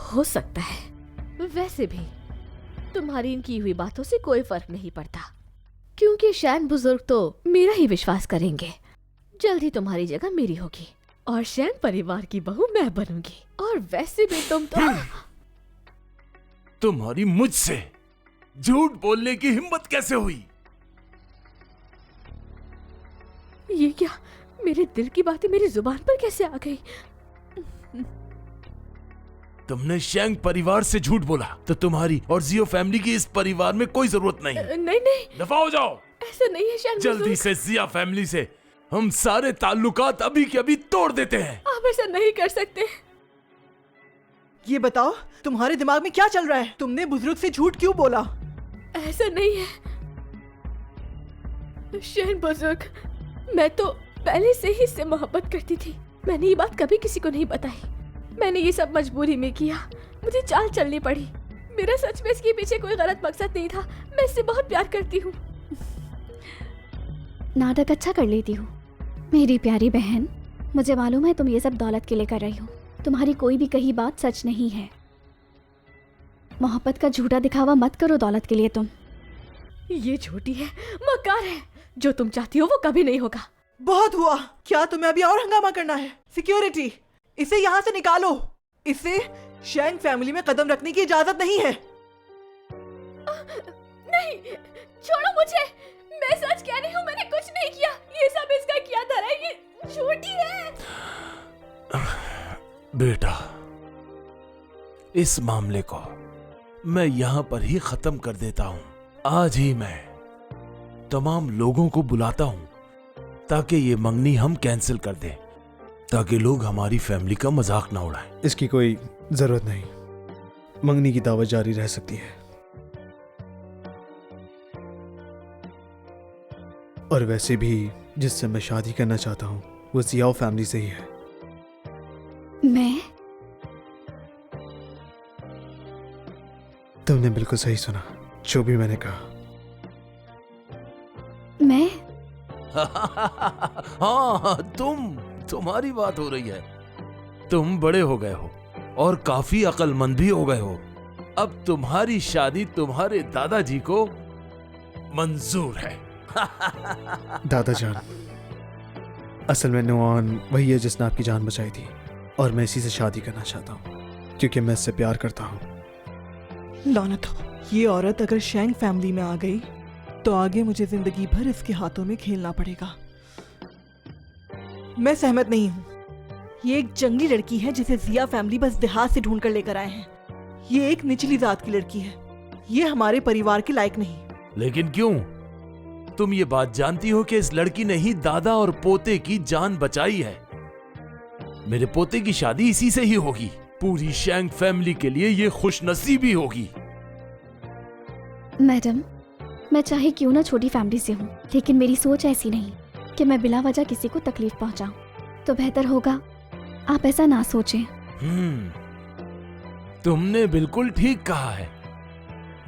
हो सकता है। वैसे भी तुम्हारी इन की हुई बातों से कोई फर्क नहीं पड़ता, क्योंकि शैन बुजुर्ग तो मेरा ही विश्वास करेंगे। जल्द ही तुम्हारी जगह मेरी होगी और शैन परिवार की बहू मैं बनूंगी। और वैसे भी तुम तो तुम्हारी मुझसे झूठ बोलने की हिम्मत कैसे हुई? ये क्या, मेरे दिल की बातें मेरी जुबान पर कैसे आ गई? तुमने शैंग परिवार से झूठ बोला तो तुम्हारी और जियो फैमिली की इस परिवार में कोई जरूरत नहीं। नहीं, दफा हो जाओ। ऐसा नहीं है शैंग जल्दी बुजुर्ग। से जिया फैमिली से हम सारे ताल्लुकात अभी के अभी तोड़ देते हैं। आप ऐसा नहीं कर सकते। ये बताओ, तुम्हारे दिमाग में क्या चल रहा है? तुमने बुजुर्ग से झूठ क्यों बोला? ऐसा नहीं है शैन बुजुर्ग, मैं तो पहले से ही इससे मोहब्बत करती थी। मैंने ये बात कभी किसी को नहीं बताई। मैंने ये सब मजबूरी में किया, मुझे चाल चलनी पड़ी। मेरा सच में इसके पीछे कोई गलत मकसद नहीं था। मैं इससे बहुत प्यार करती हूँ। नाटक अच्छा कर लेती हूँ मेरी प्यारी बहन। मुझे मालूम है तुम ये सब दौलत के लिए कर रही हो। तुम्हारी कोई भी कही बात सच नहीं है। मोहब्बत का झूठा दिखावा मत करो दौलत के लिए तुम। ये झूठी है, मकार है। जो तुम चाहती हो वो कभी नहीं होगा। बहुत हुआ। क्या तुम्हें अभी और हंगामा करना है? सिक्योरिटी, इसे यहाँ से निकालो। इसे शैंग फैमिली में कदम रखने की इजाजत नहीं है। नहीं, छोड़ो मुझे। मैं सच कह रही हूँ, मैंने कुछ नहीं किया। ये सब इसका किया धरा है, ये झूठी है। बेटा, इस मामले को मैं यहाँ पर ही खत्म कर देता हूँ। आज ही मैं तमाम लोगों को बुलाता हूँ ताकि ये मंगनी हम कैंसिल कर दें, ताकि लोग हमारी फैमिली का मजाक ना उड़ाएं। इसकी कोई जरूरत नहीं। मंगनी की दावत जारी रह सकती है। और वैसे भी जिससे मैं शादी करना चाहता हूँ वो जियाओ फैमिली से ही है। मैं? तुमने बिल्कुल सही सुना, जो भी मैंने कहा। मैं? हाँ, तुम्हारी बात हो रही है। तुम बड़े हो गए हो और काफी अक्लमंद भी हो गए हो। अब तुम्हारी शादी तुम्हारे दादाजी को मंजूर है। दादाजान, असल में नुआन वही है जिसने आपकी जान बचाई थी और मैं इसी से शादी करना चाहता हूँ क्योंकि मैं इससे प्यार करता हूँ। लानत हो, ये औरत अगर शैंग फैमिली में आ गई तो आगे मुझे जिंदगी भर इसके हाथों में खेलना पड़ेगा। मैं सहमत नहीं हूँ। ये एक जंगली लड़की है जिसे जिया फैमिली बस देहात से ढूंढ कर लेकर आए हैं। ये एक निचली जात की लड़की है। ये हमारे परिवार के लायक नहीं। लेकिन क्यों? तुम ये बात जानती हो कि इस लड़की ने ही दादा और पोते की जान बचाई है। मेरे पोते की शादी इसी से ही होगी। पूरी शैंग फैमिली के लिए ये खुशनसीबी होगी। मैडम, मैं चाहे क्यों ना छोटी फैमिली से हूँ, लेकिन मेरी सोच ऐसी नहीं। कि मैं बिला वजह किसी को तकलीफ पहुंचाऊं, तो बेहतर होगा आप ऐसा ना सोचें। तुमने बिल्कुल ठीक कहा है।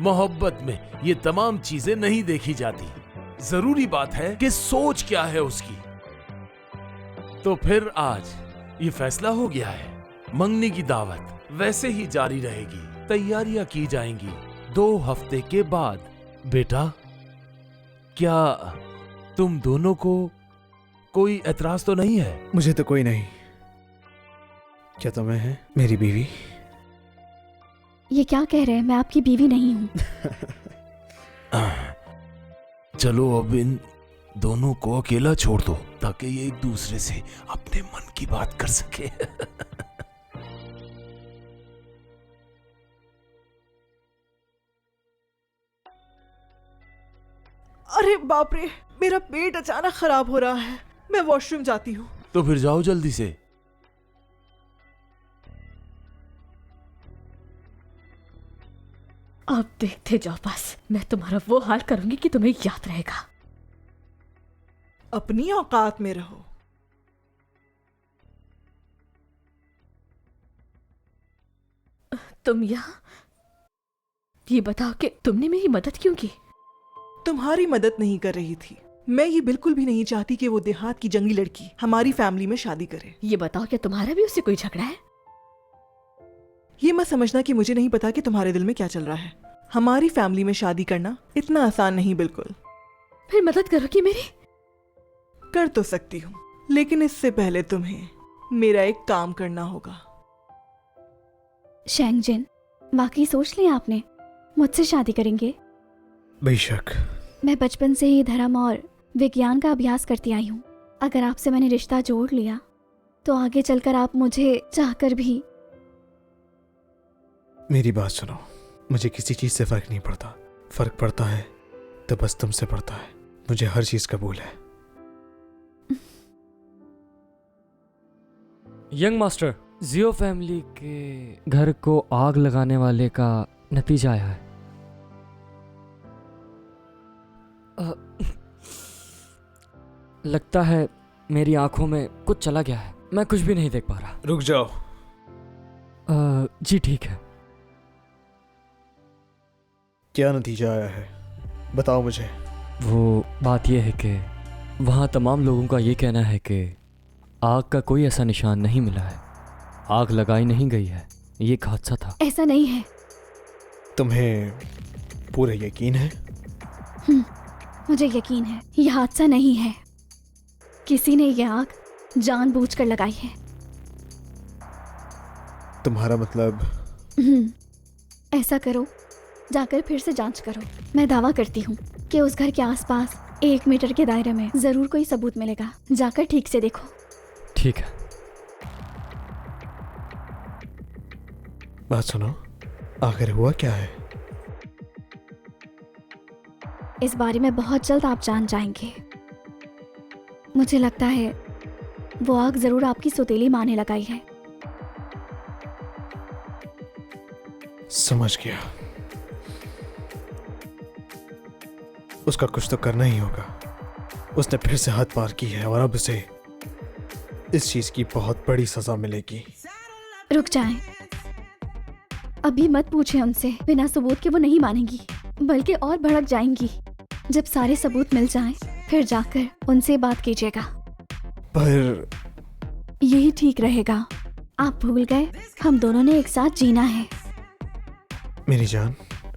मोहब्बत में ये तमाम चीजें नहीं देखी जाती। जरूरी बात है कि सोच क्या है उसकी। तो फिर आज ये फैसला हो गया है, मंगनी की दावत वैसे ही जारी रहेगी, तैयारियां की जाएंगी 2 हफ्ते के बाद। बेटा, क्या तुम दोनों को कोई एतराज तो नहीं है? मुझे तो कोई नहीं। क्या तुम्हें है मेरी बीवी? ये क्या कह रहे हैं? मैं आपकी बीवी नहीं हूँ। चलो अब इन दोनों को अकेला छोड़ दो ताकि ये एक दूसरे से अपने मन की बात कर सके। अरे बाप रे, मेरा पेट अचानक खराब हो रहा है। मैं वॉशरूम जाती हूँ। तो फिर जाओ जल्दी से। अब देखते जाओ, बस मैं तुम्हारा वो हाल करूंगी कि तुम्हें याद रहेगा। अपनी औकात में रहो। तुम यहाँ ये बताओ कि तुमने मेरी मदद क्यों की? तुम्हारी मदद नहीं कर रही थी। मैं ये बिल्कुल भी नहीं चाहती कि वो देहात की जंगली लड़की हमारी फैमिली में शादी करे। ये बताओ कि तुम्हारा भी उससे कोई झगड़ा है? ये मत समझना कि मुझे नहीं पता कि तुम्हारे दिल में क्या चल रहा है। हमारी फैमिली में शादी करना इतना आसान नहीं बिल्कुल। फिर मदद करोगी मेरी? कर तो सकती हूँ, लेकिन इससे पहले तुम्हें मेरा एक काम करना होगा। शेंगजिन, वाकई सोच लिया आपने? मुझसे शादी करेंगे? बेशक। मैं बचपन से ही धर्म और विज्ञान का अभ्यास करती आई हूँ। अगर आपसे मैंने रिश्ता जोड़ लिया तो आगे चलकर आप मुझे चाहकर भी। मेरी बात सुनो, मुझे किसी चीज से फर्क नहीं पड़ता। फर्क पड़ता है तो बस तुमसे पड़ता है। मुझे हर चीज कबूल है। यंग मास्टर, जियो फैमिली के घर को आग लगाने वाले का नतीजा आया है। लगता है मेरी आंखों में कुछ चला गया है। मैं कुछ भी नहीं देख पा रहा। रुक जाओ। जी ठीक है। क्या नतीजा आया है बताओ मुझे। वो बात यह है कि वहाँ तमाम लोगों का ये कहना है कि आग का कोई ऐसा निशान नहीं मिला है। आग लगाई नहीं गई है। ये एक हादसा था। ऐसा नहीं है। तुम्हें पूरा यकीन है? मुझे यकीन है ये हादसा नहीं है। किसी ने ये आग जानबूझकर लगाई है। तुम्हारा मतलब? ऐसा करो, जाकर फिर से जांच करो। मैं दावा करती हूँ कि उस घर के आसपास 1 मीटर के दायरे में जरूर कोई सबूत मिलेगा। जाकर ठीक से देखो। ठीक है। बात सुनो, आखिर हुआ क्या है? इस बारे में बहुत जल्द आप जान जाएंगे। मुझे लगता है वो आग जरूर आपकी सौतेली माँ ने लगाई है। समझ गया। उसका कुछ तो करना ही होगा। उसने फिर से हद पार की है और अब उसे इस चीज की बहुत बड़ी सजा मिलेगी। रुक जाएं। अभी मत पूछें उनसे। बिना सबूत के वो नहीं मानेंगी, बल्कि और भड़क जाएंगी। जब सारे सबूत मिल जाएं, फिर जाकर उनसे बात कीजिएगा। पर यही ठीक रहेगा। आप भूल गए हम दोनों ने एक साथ जीना है। मेरी जान,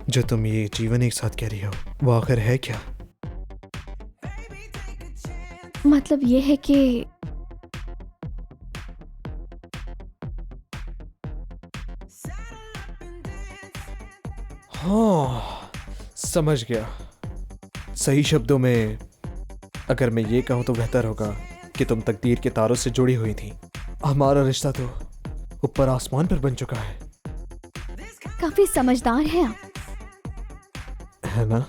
जो तुम ये जीवन एक साथ कह रही हो वो आखिर है क्या? मतलब ये है कि हाँ, समझ गया। सही शब्दों में अगर मैं ये कहूं तो बेहतर होगा कि तुम तकदीर के तारों से जुड़ी हुई थी। हमारा रिश्ता तो ऊपर आसमान पर बन चुका है। काफी समझदार हैं आप। है ना?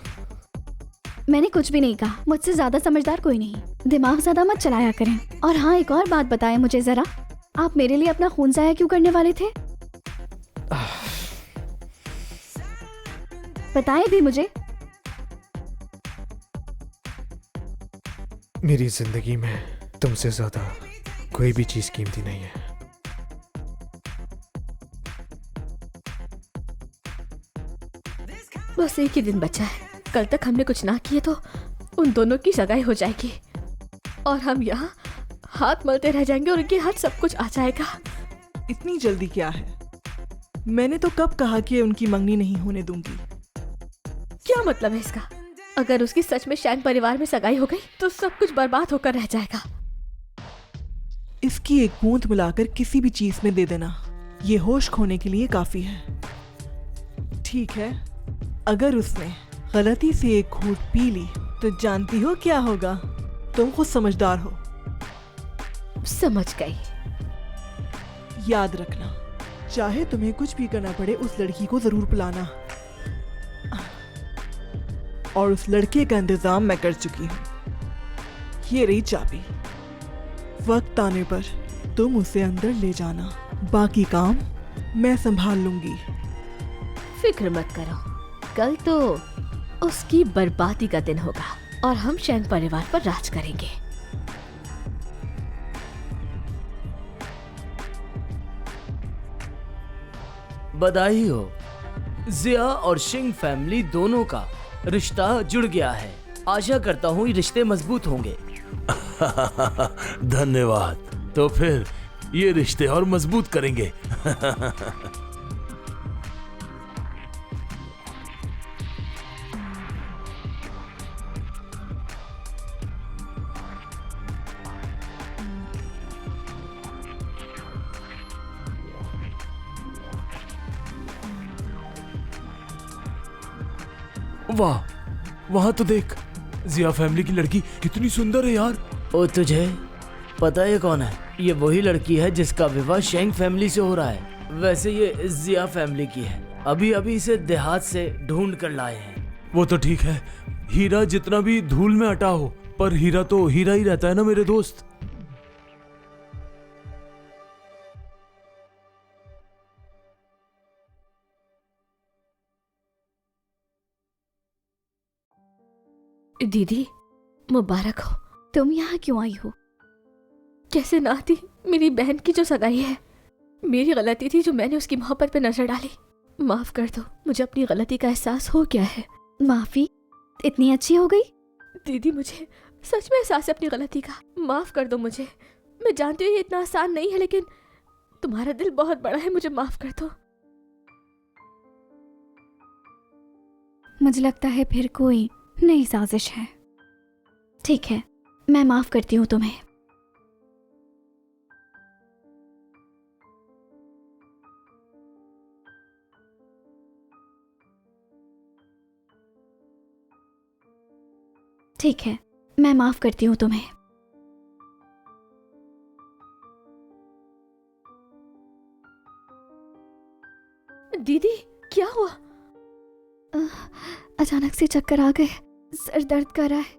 मैंने कुछ भी नहीं कहा। मुझसे ज्यादा समझदार कोई नहीं। दिमाग ज्यादा मत चलाया करें। और हाँ, एक और बात बताएं मुझे जरा। आप मेरे लिए अपना खून जाया क्यों करने वाले थे? बताएं भी मुझे। मेरी जिंदगी में तुमसे ज्यादा कोई भी चीज कीमती नहीं है। बस एक ही दिन बचा है। कल तक हमने कुछ ना किए तो उन दोनों की सगाई हो जाएगी और हम यहाँ हाथ मलते रह जाएंगे और उनके हाथ सब कुछ आ जाएगा। इतनी जल्दी क्या है? मैंने तो कब कहा कि उनकी मंगनी नहीं होने दूंगी। क्या मतलब है इसका? अगर उसकी सच में शैंग परिवार में सगाई हो गई तो सब कुछ बर्बाद होकर रह जाएगा। इसकी एक बूंद मिलाकर किसी भी चीज में दे देना, ये होश खोने के लिए काफी है। ठीक है, अगर उसने गलती से एक घूंट पी ली तो जानती हो क्या होगा? तुम खुद समझदार हो। समझ गई। याद रखना, चाहे तुम्हें कुछ भी करना पड़े उस लड़की को जरूर बुलाना। और उस लड़के का इंतजाम मैं कर चुकी हूँ। ये रही चाबी। वक्त आने पर तुम उसे अंदर ले जाना, बाकी काम मैं संभाल लूंगी। फिक्र मत करो, कल तो उसकी बर्बादी का दिन होगा और हम शैंग परिवार पर राज करेंगे। बधाई हो, जिया और शिंग फैमिली दोनों का रिश्ता जुड़ गया है। आशा करता हूँ ये रिश्ते मजबूत होंगे। धन्यवाद। तो फिर ये रिश्ते और मजबूत करेंगे। वाह, वहां तो देख, जिया फैमिली की लड़की कितनी सुंदर है यार। ओ तुझे पता है ये कौन है? ये वही लड़की है जिसका विवाह शेंग फैमिली से हो रहा है। वैसे ये जिया फैमिली की है। अभी अभी इसे देहात से ढूंढ कर लाए हैं। वो तो ठीक है, हीरा जितना भी धूल में अटा हो, पर हीरा तो हीरा ही रहता है ना मेरे दोस्त। दीदी मुबारक हो। तुम यहाँ क्यों आई हो? कैसे ना आती, मेरी बहन की जो सगाई है। मेरी गलती थी जो मैंने उसकी मोहब्बत पे नजर डाली। माफ कर दो, मुझे अपनी गलती का एहसास हो गया है। माफी? इतनी अच्छी हो गई? दीदी मुझे सच में एहसास है अपनी गलती का। माफ कर दो मुझे। मैं जानती हूँ ये इतना आसान नहीं है, लेकिन तुम्हारा दिल बहुत बड़ा है, मुझे माफ कर दो। मुझे लगता है फिर कोई नई साजिश है। ठीक है, मैं माफ करती हूँ तुम्हें। ठीक है, मैं माफ करती हूँ तुम्हें। दीदी क्या हुआ? अचानक से चक्कर आ गए, सर दर्द कर रहा है।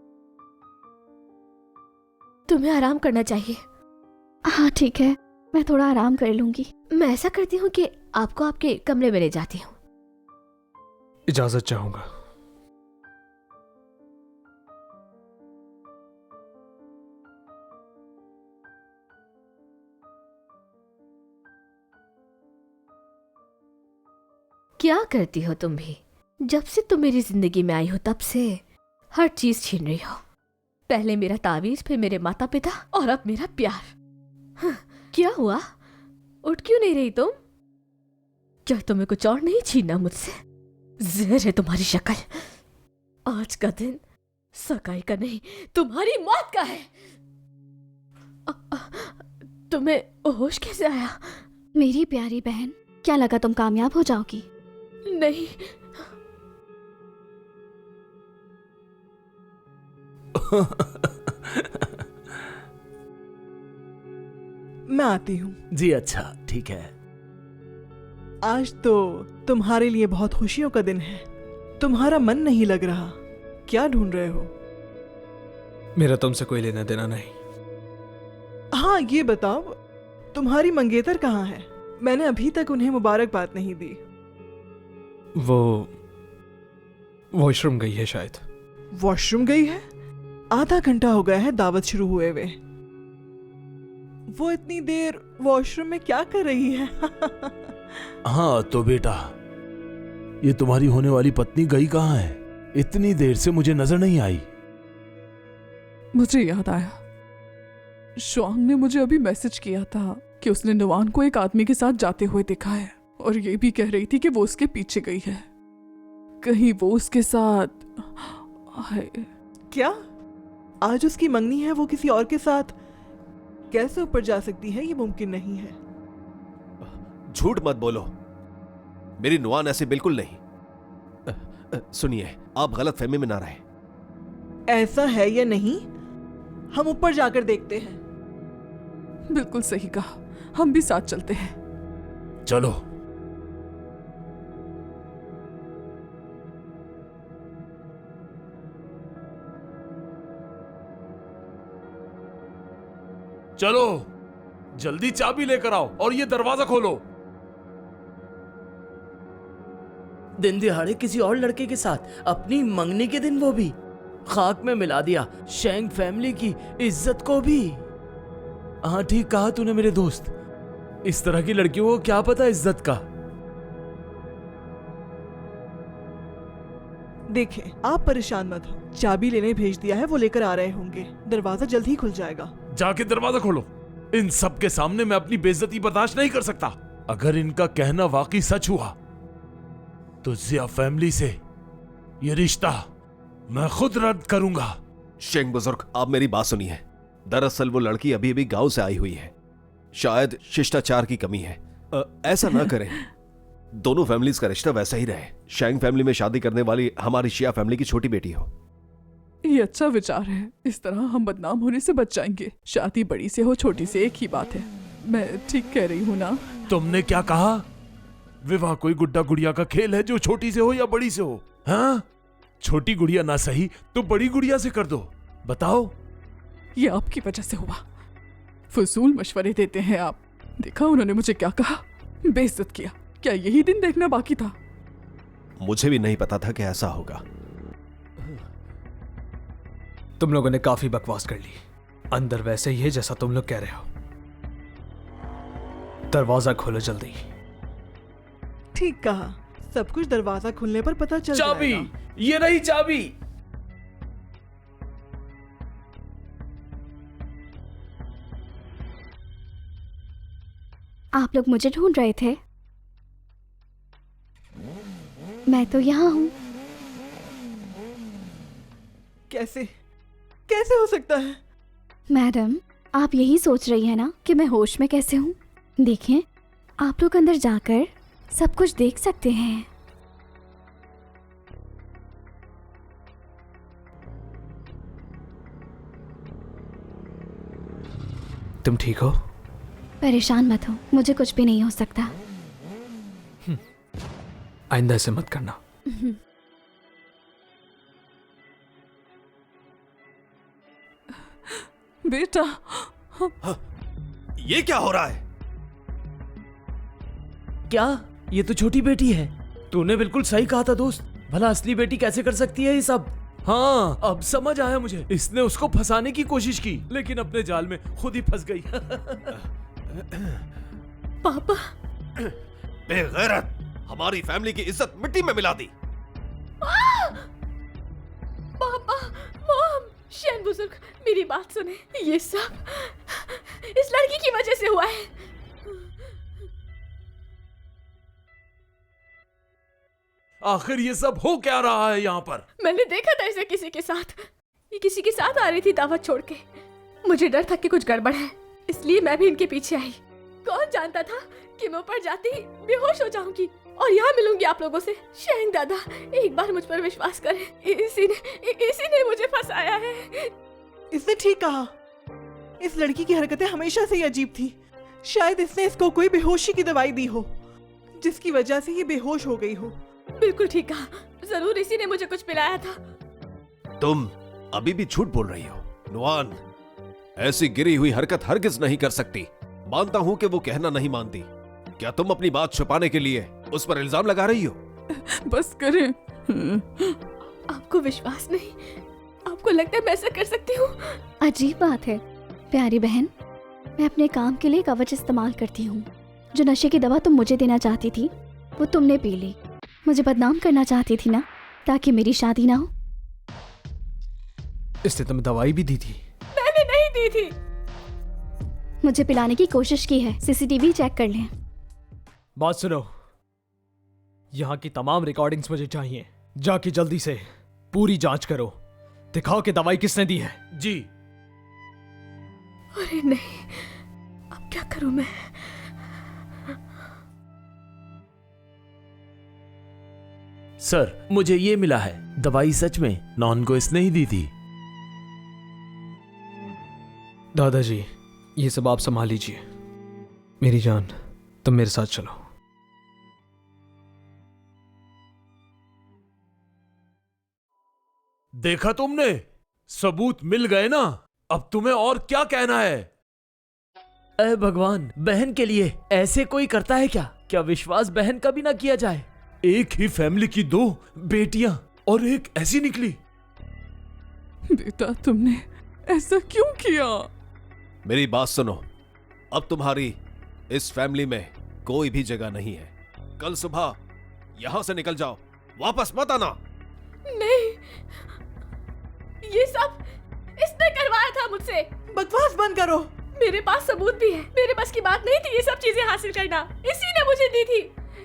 तुम्हें आराम करना चाहिए। हाँ ठीक है, मैं थोड़ा आराम कर लूंगी। मैं ऐसा करती हूँ कि आपको आपके कमरे में ले जाती हूँ। इजाजत चाहूंगा। क्या करती हो तुम भी? जब से तुम मेरी जिंदगी में आई हो तब से हर चीज छीन रही हो। पहले मेरा तावीज, फिर मेरे माता पिता और अब मेरा प्यार। हाँ, क्या हुआ? उठ क्यों नहीं रही तुम? क्या तुम्हें कुछ और नहीं छीनना मुझसे? जहर है तुम्हारी शक्ल। आज का दिन सगाई का नहीं, तुम्हारी मौत का है। तुम्हें होश कैसे आया? मेरी प्यारी बहन, क्या लगा तुम कामयाब हो जाओगी? नहीं। मैं आती हूँ। जी अच्छा, ठीक है। आज तो तुम्हारे लिए बहुत खुशियों का दिन है। तुम्हारा मन नहीं लग रहा, क्या ढूंढ रहे हो? मेरा तुमसे कोई लेना देना नहीं। हाँ ये बताओ, तुम्हारी मंगेतर कहाँ है? मैंने अभी तक उन्हें मुबारकबाद नहीं दी। वो वॉशरूम गई है शायद। वॉशरूम गई है? आधा घंटा हो गया है दावत शुरू हुए हुए। वो इतनी देर वॉशरूम में क्या कर रही है? हाँ तो बेटा, ये तुम्हारी होने वाली पत्नी गई कहाँ है? इतनी देर से मुझे नजर नहीं आई। मुझे याद आया, श्वांग ने मुझे अभी मैसेज किया था कि उसने नुआन को एक आदमी के साथ जाते हुए देखा है, और ये भी कह रही थी कि वो उसके पीछे गई है। कहीं वो उसके साथ क्या आज उसकी मंगनी है, वो किसी और के साथ कैसे ऊपर जा सकती है? ये मुमकिन नहीं है। झूठ मत बोलो, मेरी नुआन ऐसे बिल्कुल नहीं। सुनिए, आप गलत फहमी में ना रहे। ऐसा है या नहीं, हम ऊपर जाकर देखते हैं। बिल्कुल सही कहा, हम भी साथ चलते हैं। चलो। चलो, जल्दी चाबी लेकर आओ और ये दरवाजा खोलो। दिन दिहाड़े किसी और लड़के के साथ, अपनी मंगनी के दिन, वो भी खाक में मिला दिया शेंग फैमिली की इज्जत को भी। हाँ ठीक कहा तूने मेरे दोस्त, इस तरह की लड़कियों को क्या पता इज्जत का। देखें, आप परेशान मत हो, चाबी लेने भेज दिया है, वो लेकर आ रहे होंगे, दरवाजा जल्द ही खुल जाएगा। जाके दरवाजा खोलो। इन सब के सामने मैं अपनी बेइज्जती बर्दाश्त नहीं कर सकता। अगर इनका कहना वाकई सच हुआ तो जिया फैमिली से ये रिश्ता मैं खुद रद्द करूंगा। शेंग बुजुर्ग, आप मेरी बात सुनिए। दरअसल वो लड़की अभी अभी गांव से आई हुई है, शायद शिष्टाचार की कमी है। ऐसा ना करें, दोनों फैमिलीज का रिश्ता वैसा ही रहे। शेंग फैमिली में शादी करने वाली हमारी शिया फैमिली की छोटी बेटी हो। ये अच्छा विचार है, इस तरह हम बदनाम होने से बच जाएंगे। शादी बड़ी से हो छोटी से एक ही बात है। मैं ठीक कह रही हूँ ना? तुमने क्या कहा? विवाह कोई गुड्डा गुड़िया का खेल है जो छोटी से हो या बड़ी से हो? हाँ, छोटी गुड़िया ना सही तो बड़ी गुड़िया से कर दो। बताओ। ये आपकी वजह से हुआ। फजूल मशवरे देते हैं आप। देखा उन्होंने मुझे क्या कहा, बेइज्जत किया। क्या यही दिन देखना बाकी था? मुझे भी नहीं पता था कि ऐसा होगा। तुम लोगों ने काफी बकवास कर ली। अंदर वैसे ही है जैसा तुम लोग कह रहे हो। दरवाजा खोलो जल्दी। ठीक कहा, सब कुछ दरवाजा खुलने पर पता चल चाबी, जाएगा। ये रही चाबी। आप लोग मुझे ढूंढ रहे थे? मैं तो यहाँ हूँ। कैसे कैसे हो सकता है? मैडम, आप यही सोच रही है ना कि मैं होश में कैसे हूँ? देखें, आप लोग अंदर जाकर सब कुछ देख सकते हैं। तुम ठीक हो? परेशान मत हो, मुझे कुछ भी नहीं हो सकता। आइंदा ऐसे मत करना। बेटा, ये क्या हो रहा है? क्या? ये तो छोटी बेटी है। तूने बिल्कुल सही कहा था दोस्त। भला असली बेटी कैसे कर सकती है ये सब? हाँ, अब समझ आया मुझे। इसने उसको फंसाने की कोशिश की लेकिन अपने जाल में खुद ही फंस गई। पापा, बेगैरत, हमारी फैमिली की इज्जत मिट्टी में मिला दी। पापा, मॉम, शेन बुजुर्ग, मेरी बात सुने। ये सब इस लड़की की वजह से हुआ है। आखिर ये सब हो क्या रहा है यहाँ पर? मैंने देखा था इसे किसी के साथ। ये किसी के साथ आ रही थी दावत छोड़ के। मुझे डर था कि कुछ गड़बड़ है, इसलिए मैं भी इनके पीछे आई। कौन जानता था कि मैं ऊपर जाती ही बेहोश हो जाऊंगी और यहाँ मिलूंगी आप लोगों से। शेंग दादा, एक बार मुझ पर विश्वास करें, इसी ने मुझे फंसाया है। इसने ठीक कहा। इस लड़की की हरकतें हमेशा से ही अजीब थी। शायद इसने इसको कोई बेहोशी की दवाई दी हो, जिसकी वजह से ये बेहोश हो गई हो। बिल्कुल ठीक कहा, जरूर इसी ने मुझे कुछ पिलाया था। तुम अभी भी झूठ बोल रही हो नुआन। ऐसी गिरी हुई हरकत हरगिज नहीं कर सकती। मानता हूं कि वो कहना नहीं मानती। क्या तुम अपनी बात छुपाने के लिए उस पर इल्जाम लगा रही हो? बस करें। आपको विश्वास नहीं? आपको लगता है मैं ऐसा कर सकती हूँ? अजीब बात है प्यारी बहन, मैं अपने काम के लिए कवच इस्तेमाल करती हूँ। जो नशे की दवा तुम मुझे देना चाहती थी वो तुमने पी ली। मुझे बदनाम करना चाहती थी ना, ताकि मेरी शादी ना हो। इसने तुम्हें दवाई भी दी थी? मैंने नहीं दी थी। मुझे पिलाने की कोशिश की है। सीसीटीवी चेक कर लें। बात सुनो, यहाँ की तमाम रिकॉर्डिंग्स मुझे चाहिए। जाके जल्दी से पूरी जांच करो, दिखाओ कि दवाई किसने दी है। जी। अरे नहीं, अब क्या करूं मैं? सर, मुझे ये मिला है, दवाई सच में नॉन को इसने ही दी थी। दादाजी, ये सब आप संभाल लीजिए। मेरी जान, तुम मेरे साथ चलो। देखा तुमने, सबूत मिल गए ना। अब तुम्हें और क्या कहना है? अरे भगवान, बहन के लिए ऐसे कोई करता है क्या? क्या विश्वास बहन का भी ना किया जाए? एक ही फैमिली की 2 बेटियां और एक ऐसी निकली। बेटा तुमने ऐसा क्यों किया? मेरी बात सुनो, अब तुम्हारी इस फैमिली में कोई भी जगह नहीं है। कल सुबह यहां से निकल जाओ, वापस मत आना। नहीं, ये सब इसने करवाया था मुझसे। बकवास बंद करो। मेरे पास सबूत भी है। मेरे बस की बात नहीं थी ये सब चीजें हासिल करना। इसी ने मुझे दी थी।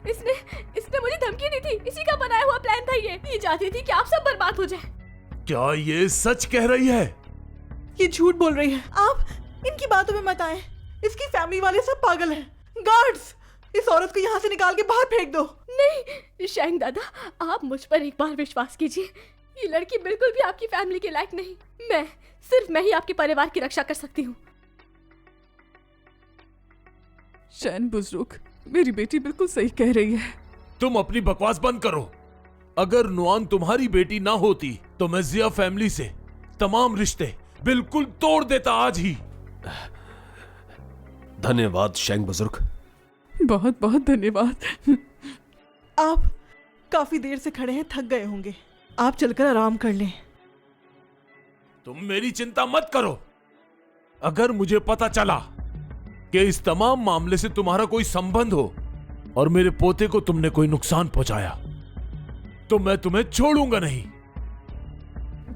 इसने मुझे धमकी दी थी। इसी का बनाया हुआ प्लान था ये चाहती थी कि आप सब बर्बाद हो जाए। क्या ये सच कह रही है? ये झूठ बोल रही है। आप इनकी बातों में मत आए। इसकी फैमिली वाले सब पागल हैं। गार्ड्स, इस औरत को यहाँ से निकाल के बाहर फेंक दो। नहीं शैंग दादा, आप मुझ पर एक बार विश्वास कीजिए। ये लड़की बिल्कुल भी आपकी फैमिली के लायक नहीं। मैं ही आपके परिवार की रक्षा कर सकती हूँ। शैन बुजुर्ग, मेरी बेटी बिल्कुल सही कह रही है। तुम अपनी बकवास बंद करो। अगर नुआन तुम्हारी बेटी ना होती तो मैं जिया फैमिली से तमाम रिश्ते बिल्कुल तोड़ देता आज ही। धन्यवाद शेंग बुजुर्ग। बहुत बहुत धन्यवाद। आप काफी देर से खड़े हैं, थक गए होंगे। आप चलकर आराम कर लें। तुम मेरी चिंता मत करो। अगर मुझे पता चला कि इस तमाम मामले से तुम्हारा कोई संबंध हो और मेरे पोते को तुमने कोई नुकसान पहुंचाया तो मैं तुम्हें छोड़ूंगा नहीं।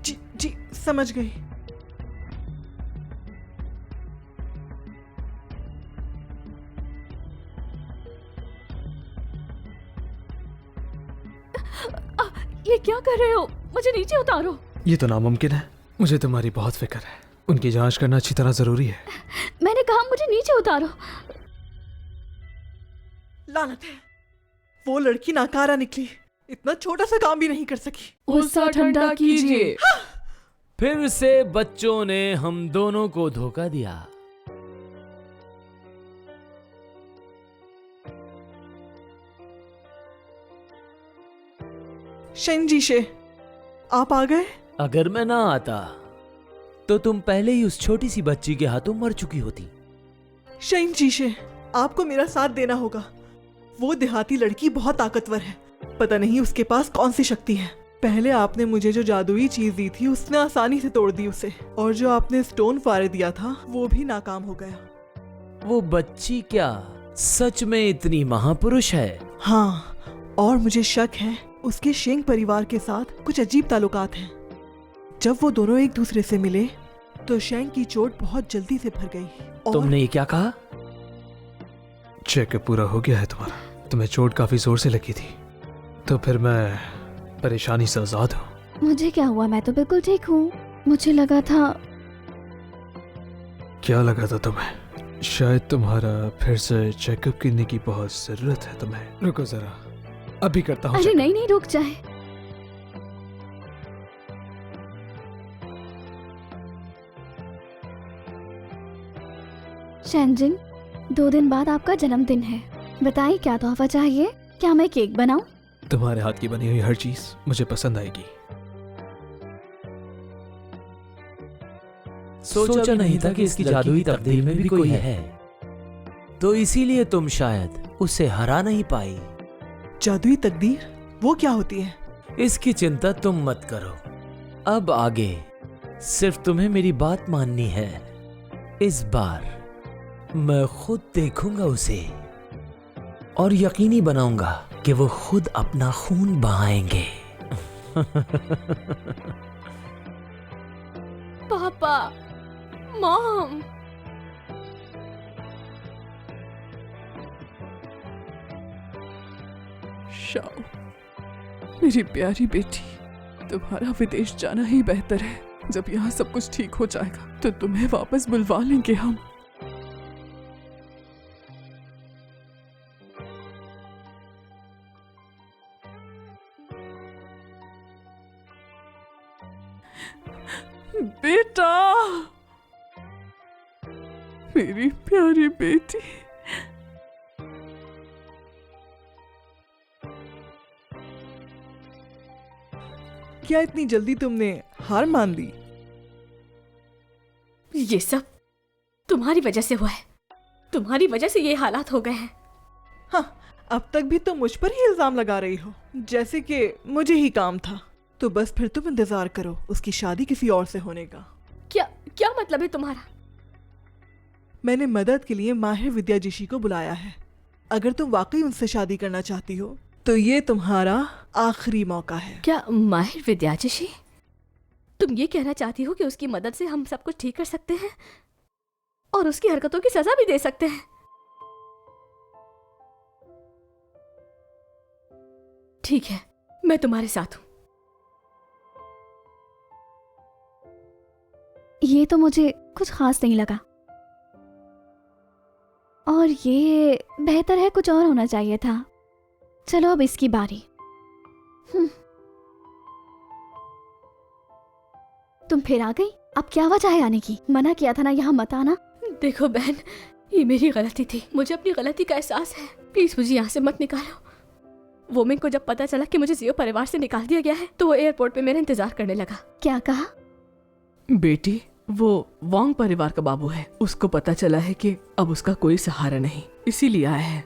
जी समझ गई। ये क्या कर रहे हो? मुझे नीचे उतारो। ये तो नामुमकिन है। मुझे तुम्हारी बहुत फिक्र है। उनकी जांच करना अच्छी तरह जरूरी है। मैंने कहा मुझे नीचे उतारो। लानत है, वो लड़की नाकारा निकली। इतना छोटा सा काम भी नहीं कर सकी। गुस्सा ठंडा कीजिए। फिर से बच्चों ने हम दोनों को धोखा दिया। शेंजीशे, आप आ गए? अगर मैं ना आता तो तुम पहले ही उस छोटी सी बच्ची के हाथों मर चुकी होती। शेंजीशे, आपको मेरा साथ देना होगा। वो देहाती लड़की बहुत ताकतवर है। पता नहीं उसके पास कौन सी शक्ति है। पहले आपने मुझे जो जादुई चीज दी थी उसने आसानी से तोड़ दी उसे, और जो आपने स्टोन फायर दिया था वो भी नाकाम हो गया। वो बच्ची क्या सच में इतनी महापुरुष है? हाँ, और मुझे शक है उसके शेंग परिवार के साथ कुछ अजीब ताल्लुकात हैं। जब वो दोनों एक दूसरे से मिले तो शेंग की चोट बहुत जल्दी से भर गई। और तुमने ये क्या कहा? चेकअप पूरा हो गया है तुम्हारा। तुम्हें चोट काफी जोर से लगी थी, तो फिर मैं परेशानी से आजाद हूँ। मुझे क्या हुआ? मैं तो बिल्कुल ठीक हूँ। मुझे लगा था। क्या लगा था तुम्हें? शायद तुम्हारा फिर से चेकअप करने की बहुत जरूरत है तुम्हें। रुको जरा, अभी करता हूँ। अरे नहीं, रुक जाए। शेंजिंग, 2 दिन बाद आपका जन्मदिन है। बताइए क्या तोहफा चाहिए? क्या मैं केक बनाऊं? तुम्हारे हाथ की बनी हुई हर चीज मुझे पसंद आएगी। सोचा नहीं था कि इसकी जादुई तकदीर में भी कोई है, तो इसीलिए तुम शायद उसे हरा नहीं पाई। जादुई तकदीर वो क्या होती है? इसकी चिंता तुम मत करो। अब आगे सिर्फ तुम्हें मेरी बात माननी है। इस बार मैं खुद देखूंगा उसे और यकीनी बनाऊंगा कि वो खुद अपना खून बहाएंगे। पापा, मॉम। शाओ, मेरी प्यारी बेटी, तुम्हारा विदेश जाना ही बेहतर है। जब यहाँ सब कुछ ठीक हो जाएगा तो तुम्हें वापस बुलवा लेंगे हम। बेटा, मेरी प्यारी बेटी। क्या इतनी जल्दी तुमने हार मान ली? ये सब तुम्हारी वजह से हुआ है। तुम्हारी वजह से ये हालात हो गए हैं। हाँ, अब तक भी तुम मुझ पर ही इल्जाम लगा रही हो, जैसे कि मुझे ही काम था। तो बस फिर तुम इंतजार करो उसकी शादी किसी और से होने का। क्या क्या मतलब है तुम्हारा? मैंने मदद के लिए माहिर विद्याजीशी को बुलाया है। अगर तुम वाकई उनसे शादी करना चाहती हो तो ये तुम्हारा आखिरी मौका है। क्या माहिर विद्याजीशी? तुम ये कहना चाहती हो कि उसकी मदद से हम सब कुछ ठीक कर सकते हैं और उसकी हरकतों की सजा भी दे सकते हैं? ठीक है, मैं तुम्हारे साथ हूं। ये तो मुझे कुछ खास नहीं लगा, और ये बेहतर है कुछ और होना चाहिए था। चलो अब इसकी बारी। तुम फिर आ गई। अब क्या वजह है आने की? मना किया था ना यहाँ मत आना। देखो बहन, ये मेरी गलती थी। मुझे अपनी गलती का एहसास है। प्लीज मुझे यहाँ से मत निकालो। वोमिंग को जब पता चला कि मुझे जियो परिवार से निकाल दिया गया है तो वो एयरपोर्ट पे मेरा इंतजार करने लगा। क्या कहा? बेटी, वो वांग परिवार का बाबू है। उसको पता चला है कि अब उसका कोई सहारा नहीं, इसीलिए आया है।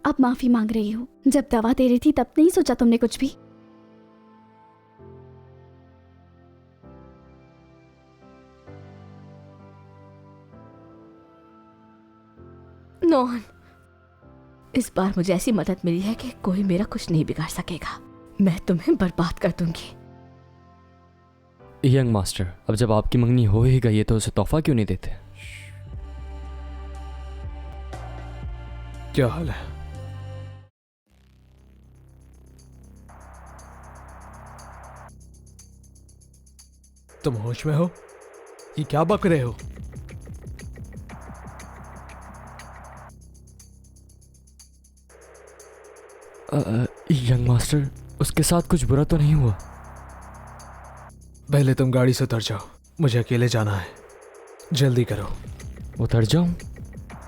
अब माफी मांग रही हो। जब दवा दे रही थी तब नहीं सोचा तुमने कुछ भी? नोहन, इस बार मुझे ऐसी मदद मिली है कि कोई मेरा कुछ नहीं बिगाड़ सकेगा। मैं तुम्हें बर्बाद कर दूंगी। यंग मास्टर, अब जब आपकी मंगनी हो ही गई है तो उसे तोहफा क्यों नहीं देते? क्या हाल है? तुम होश में हो? ये क्या बक रहे हो? यंग मास्टर, उसके साथ कुछ बुरा तो नहीं हुआ? पहले तुम गाड़ी से उतर जाओ, मुझे अकेले जाना है। जल्दी करो। उतर जाऊं?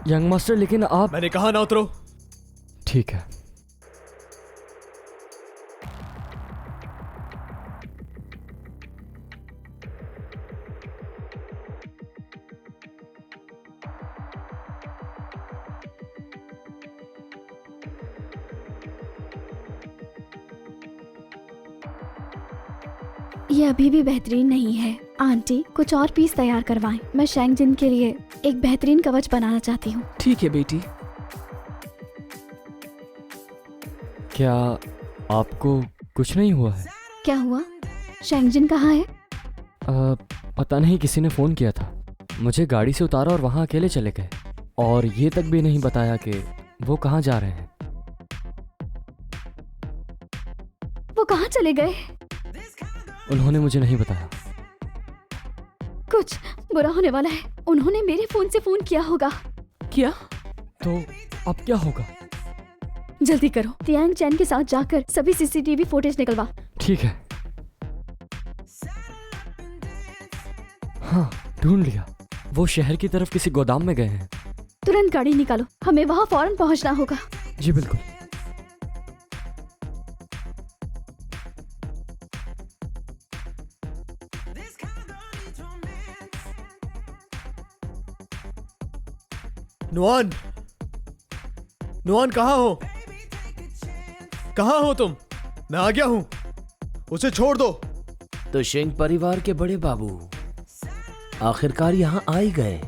यंग मास्टर, लेकिन आप... मैंने कहा ना उतरो। ठीक है। ये अभी भी बेहतरीन नहीं है। आंटी, कुछ और पीस तैयार करवाएं। मैं शेंग जिन के लिए एक बेहतरीन कवच बनाना चाहती हूँ। ठीक है बेटी। क्या आपको कुछ नहीं हुआ है? क्या हुआ? शेंग जिन कहाँ है? पता नहीं, किसी ने फ़ोन किया था। मुझे गाड़ी से उतारा और वहाँ अकेले चले गए और ये तक भी नहीं बताया कि वो कहाँ जा रहे हैं। वो कहाँ चले गए? उन्होंने मुझे नहीं बताया। कुछ बुरा होने वाला है। उन्होंने मेरे फोन से फोन किया होगा। क्या? तो अब क्या होगा? जल्दी करो, तियांग चैन के साथ जाकर सभी सीसीटीवी फुटेज निकलवा। ठीक है। हाँ, ढूंढ लिया। वो शहर की तरफ किसी गोदाम में गए हैं। तुरंत गाड़ी निकालो, हमें वहाँ फौरन पहुँचना होगा। जी बिल्कुल। नुआन, नुआन कहाँ हो? कहाँ हो तुम? मैं आ गया हूं। उसे छोड़ दो। तो शेंग परिवार के बड़े बाबू आखिरकार यहाँ आ ही गए।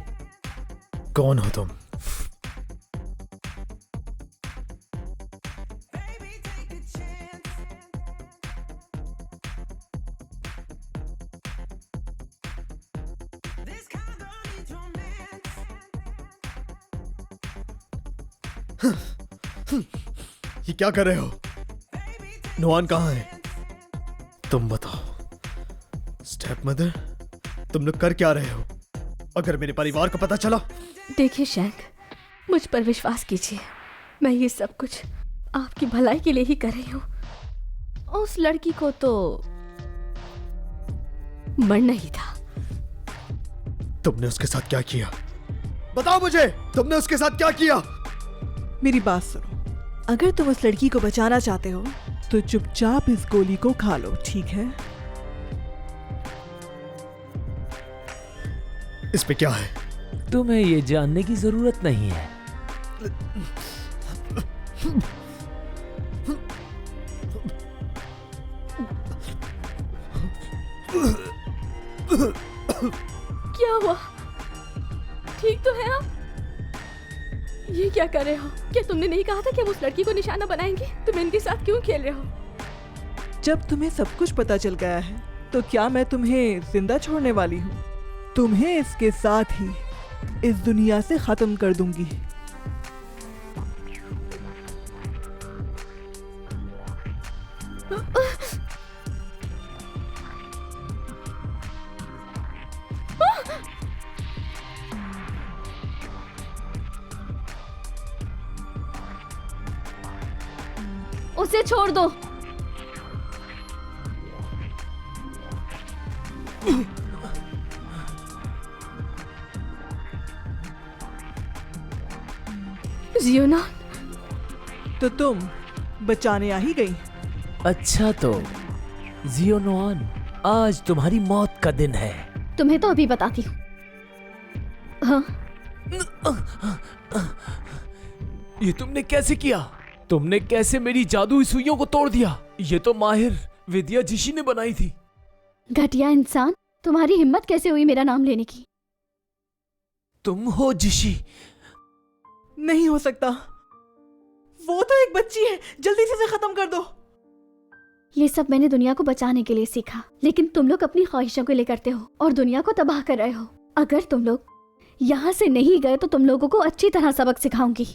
कौन हो तुम? ये क्या कर रहे हो? नुआन कहाँ है? तुम बताओ। स्टेप मदर, तुम लोग कर क्या रहे हो? अगर मेरे परिवार को पता चला। देखिए शैंक, मुझ पर विश्वास कीजिए, मैं ये सब कुछ आपकी भलाई के लिए ही कर रही हूँ। उस लड़की को तो मरना ही था। तुमने उसके साथ क्या किया? बताओ मुझे, तुमने उसके साथ क्या किया? मेरी बात सुनो, अगर तुम उस लड़की को बचाना चाहते हो तो चुपचाप इस गोली को खा लो, ठीक है? इस पे क्या है? तुम्हें ये जानने की जरूरत नहीं है। क्या हुआ? ठीक तो है आप? ये क्या कर रहे हो? क्या तुमने नहीं कहा था कि हम उस लड़की को निशाना बनाएंगे? तुम इनके साथ क्यों खेल रहे हो? जब तुम्हें सब कुछ पता चल गया है तो क्या मैं तुम्हें जिंदा छोड़ने वाली हूँ? तुम्हें इसके साथ ही इस दुनिया से खत्म कर दूंगी। उसे छोड़ दो। जियोना, तो तुम बचाने आ ही गई? अच्छा तो जियोनोआन, आज तुम्हारी मौत का दिन है। तुम्हें तो अभी बताती हूँ। हाँ, ये तुमने कैसे किया? तुमने कैसे मेरी जादुई सुइयों को तोड़ दिया? ये तो माहिर विद्या जिशी ने बनाई थी। घटिया इंसान, तुम्हारी हिम्मत कैसे हुई मेरा नाम लेने की? तुम हो जिशी? नहीं हो सकता, वो तो एक बच्ची है। जल्दी से इसे खत्म कर दो। ये सब मैंने दुनिया को बचाने के लिए सीखा, लेकिन तुम लोग अपनी ख्वाहिशों के लिए करते हो और दुनिया को तबाह कर रहे हो। अगर तुम लोग यहाँ से नहीं गए तो तुम लोगों को अच्छी तरह सबक सिखाऊंगी।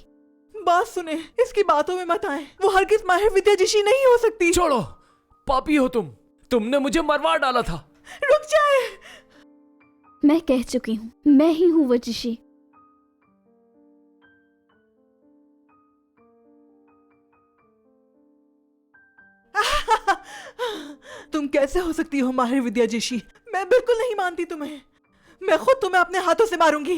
बात सुने, इसकी बातों में मत आए। वो हरगिज़ माहिर विद्या जिशी नहीं हो सकती। छोड़ो, पापी हो तुम। तुमने मुझे मरवा डाला था। रुक जाए। मैं कह चुकी हूँ, मैं ही हूँ वो जिशी। तुम कैसे हो सकती हो माहिर विद्या जिशी? मैं बिल्कुल नहीं मानती तुम्हें। मैं खुद तुम्हें अपने हाथों से मारूंगी।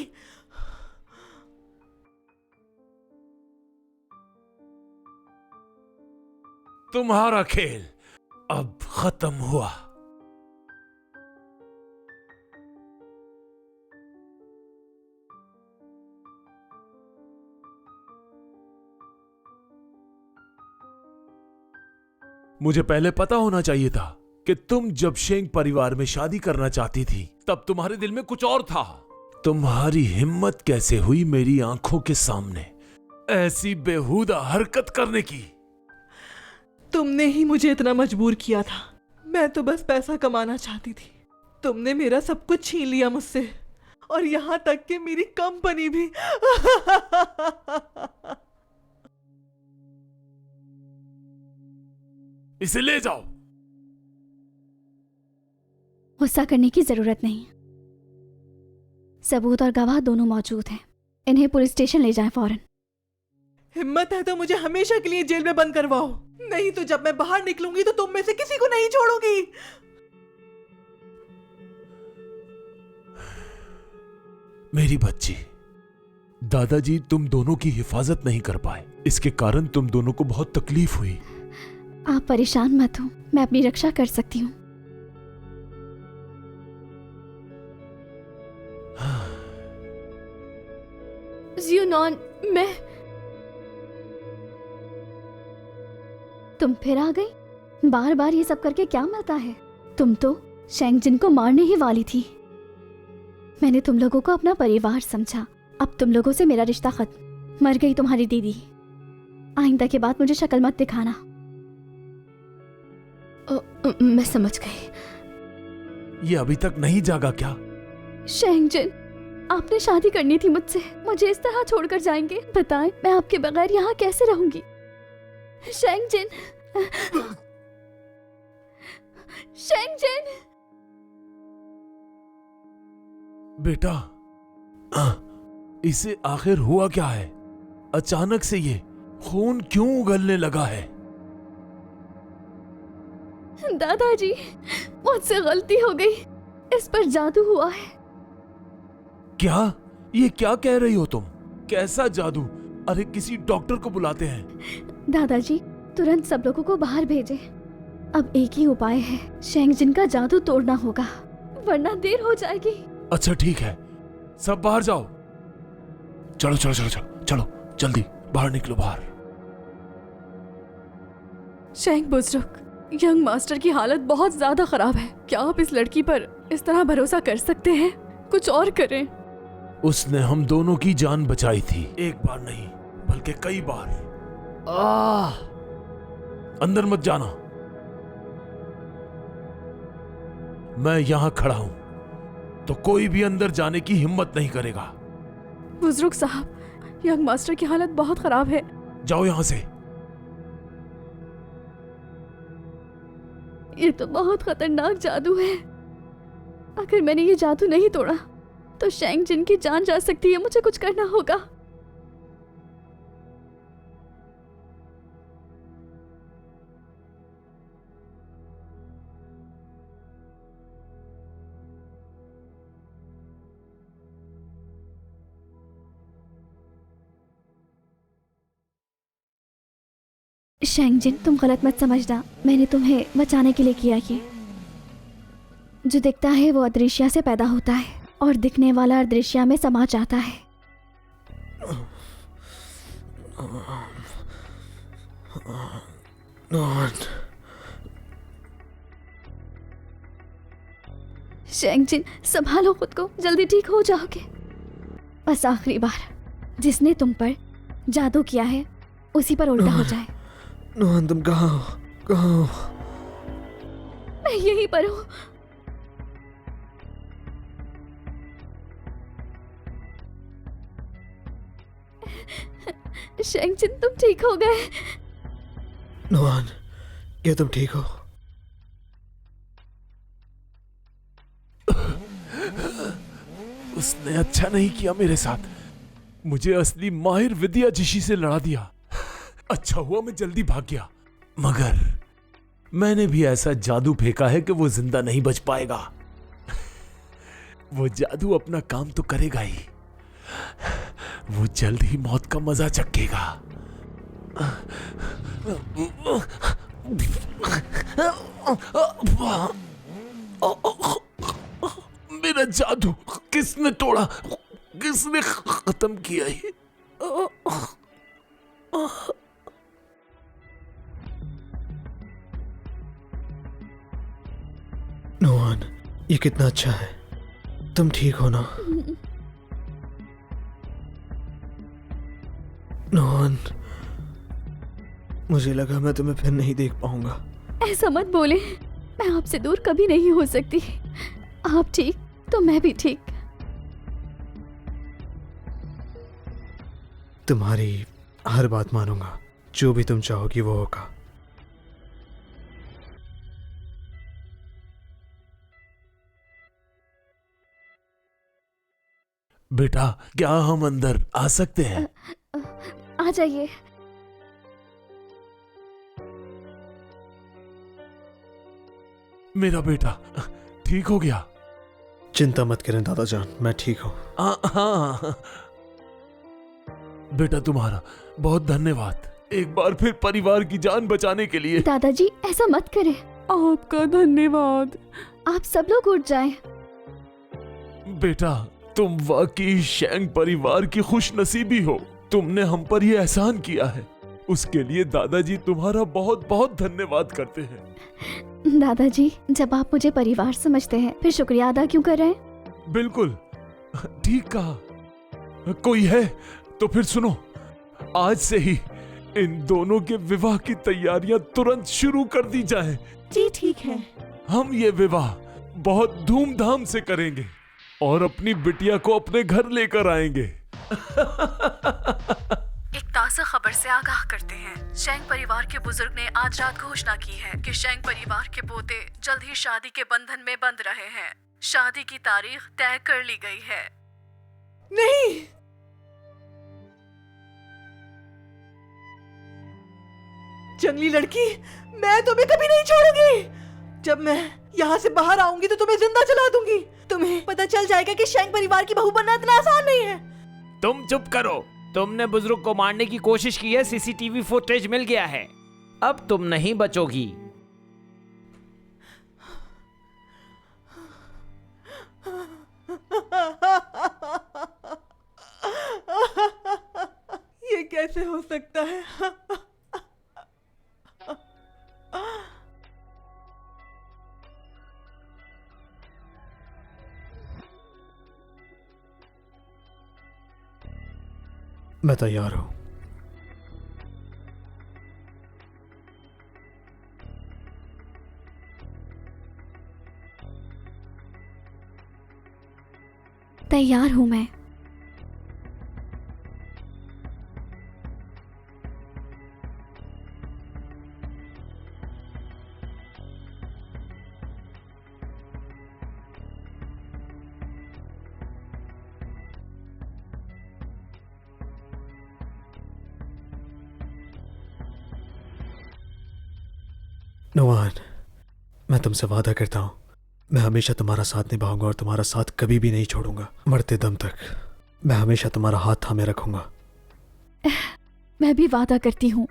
तुम्हारा खेल अब खत्म हुआ। मुझे पहले पता होना चाहिए था कि तुम जब शेंग परिवार में शादी करना चाहती थी तब तुम्हारे दिल में कुछ और था। तुम्हारी हिम्मत कैसे हुई मेरी आंखों के सामने ऐसी बेहुदा हरकत करने की? तुमने ही मुझे इतना मजबूर किया था। मैं तो बस पैसा कमाना चाहती थी। तुमने मेरा सब कुछ छीन लिया मुझसे, और यहाँ तक कि मेरी कंपनी भी। इसे ले जाओ। गुस्सा करने की जरूरत नहीं, सबूत और गवाह दोनों मौजूद हैं। इन्हें पुलिस स्टेशन ले जाएं फौरन। हिम्मत है तो मुझे हमेशा के लिए जेल में बंद करवाओ, नहीं तो जब मैं बाहर निकलूंगी तो तुम में से किसी को नहीं छोड़ूंगी। मेरी बच्ची, दादाजी तुम दोनों की हिफाजत नहीं कर पाए, इसके कारण तुम दोनों को बहुत तकलीफ हुई। आप परेशान मत हो, मैं अपनी रक्षा कर सकती हूँ। जियोनॉन, मैं। तुम फिर आ गई। बार बार ये सब करके क्या मिलता है? तुम तो शेंगजिन को मारने ही वाली थी। मैंने तुम लोगों को अपना परिवार समझा। अब तुम लोगों से मेरा रिश्ता खत्म। मर गई तुम्हारी दीदी। आइंदा के बाद मुझे शक्ल मत दिखाना। मैं समझ गई। ये अभी तक नहीं जागा क्या? शेंगजिन, आपने शादी करनी थी मुझसे। मुझे इस तरह छोड़कर जाएंगे? बताएं, मैं आपके बगैर यहाँ कैसे रहूंगी? शेंगजिन, शेंगजिन। बेटा, इसे आखिर हुआ क्या है? अचानक से ये खून क्यों उगलने लगा है? दादाजी, मुझसे गलती हो गई। इस पर जादू हुआ है। क्या? ये क्या कह रही हो तुम? कैसा जादू? अरे किसी डॉक्टर को बुलाते हैं। दादाजी, तुरंत सब लोगों को बाहर भेजें। अब एक ही उपाय है, शेंगजिन का जादू तोड़ना होगा, वरना देर हो जाएगी। अच्छा ठीक है, सब बाहर जाओ। चलो चलो चलो चलो चलो, जल्दी बाहर निकलो बाहर। शेंग बुजुर्ग, यंग मास्टर की हालत बहुत ज्यादा खराब है। क्या आप इस लड़की पर इस तरह भरोसा कर सकते हैं? कुछ और करें। उसने हम दोनों की जान बचाई थी, एक बार नहीं बल्कि कई बार। अंदर मत जाना, मैं यहां खड़ा हूं, तो कोई भी अंदर जाने की हिम्मत नहीं करेगा। बुजुर्ग साहब, यंग मास्टर की हालत बहुत खराब है। जाओ यहां से। ये तो बहुत खतरनाक जादू है। अगर मैंने ये जादू नहीं तोड़ा तो शेंगजिन की जान जा सकती है। मुझे कुछ करना होगा। शेंगजिन, तुम गलत मत समझना। मैंने तुम्हें बचाने के लिए किया ये। जो दिखता है वो अदृश्य से पैदा होता है और दिखने वाला अदृश्य में समा जाता है। शेंगजिन, संभालो खुद को, जल्दी ठीक हो जाओगे। बस आखिरी बार, जिसने तुम पर जादू किया है उसी पर उल्टा हो जाए। नोहान, तुम कहाँ हो? कहाँ हो? मैं यहीं पर हूँ। शेंगजिन, तुम ठीक हो गए? नोहान, क्या तुम ठीक हो? उसने अच्छा नहीं किया मेरे साथ। मुझे असली माहिर विद्या जिशी से लड़ा दिया। अच्छा हुआ मैं जल्दी भाग गया, मगर मैंने भी ऐसा जादू फेंका है कि वो जिंदा नहीं बच पाएगा। वो जादू अपना काम तो करेगा ही, वो जल्द ही मौत का मजा चखेगा। मेरा जादू किसने तोड़ा? किसने खत्म किया ये? नोहान, ये कितना अच्छा है। तुम ठीक हो ना? नोहान, मुझे लगा मैं तुम्हें फिर नहीं देख पाऊंगा। ऐसा मत बोले, मैं आपसे दूर कभी नहीं हो सकती। आप ठीक तो मैं भी ठीक। तुम्हारी हर बात मानूंगा, जो भी तुम चाहोगी वो होगा। बेटा, क्या हम अंदर आ सकते हैं? आ जाइए। मेरा बेटा ठीक हो गया? चिंता मत करें दादाजान, मैं ठीक हूँ। हाँ बेटा, तुम्हारा बहुत धन्यवाद, एक बार फिर परिवार की जान बचाने के लिए। दादाजी, ऐसा मत करें। आपका धन्यवाद। आप सब लोग उठ जाएं। बेटा, तुम वाकई शेंग परिवार की खुश नसीबी हो। तुमने हम पर यह एहसान किया है, उसके लिए दादाजी तुम्हारा बहुत बहुत धन्यवाद करते हैं। दादाजी, जब आप मुझे परिवार समझते हैं फिर शुक्रिया अदा क्यों कर रहे हैं? बिल्कुल ठीक कहा। कोई है तो फिर सुनो, आज से ही इन दोनों के विवाह की तैयारियां तुरंत शुरू कर दी जाएं। जी ठीक है। हम ये विवाह बहुत धूमधाम से करेंगे और अपनी बिटिया को अपने घर लेकर आएंगे। एक ताज़ा खबर से आगाह करते हैं। शेंग परिवार के बुजुर्ग ने आज रात घोषणा की है कि शेंग परिवार के पोते जल्द ही शादी के बंधन में बंध रहे हैं। शादी की तारीख तय कर ली गई है। नहीं, जंगली लड़की, मैं तुम्हें कभी नहीं छोड़ूंगी। जब मैं यहाँ से बाहर आऊंगी तो तुम्हें जिंदा जला दूंगी। तुम्हें पता चल जाएगा कि शेंग परिवार की बहू बनना इतना आसान नहीं है। तुम चुप करो। तुमने बुजुर्ग को मारने की कोशिश की है, सीसीटीवी फुटेज मिल गया है। अब तुम नहीं बचोगी। ये कैसे हो सकता है? मैं तैयार हूं। तैयार हूं मैं। नुआन, मैं तुमसे वादा करता हूं, मैं हमेशा तुम्हारा साथ निभाऊंगा और तुम्हारा साथ कभी भी नहीं छोड़ूंगा। मरते दम तक मैं हमेशा तुम्हारा हाथ थामे रखूंगा। मैं भी वादा करती हूँ,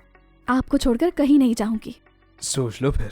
आपको छोड़कर कहीं नहीं जाऊंगी। सोच लो फिर।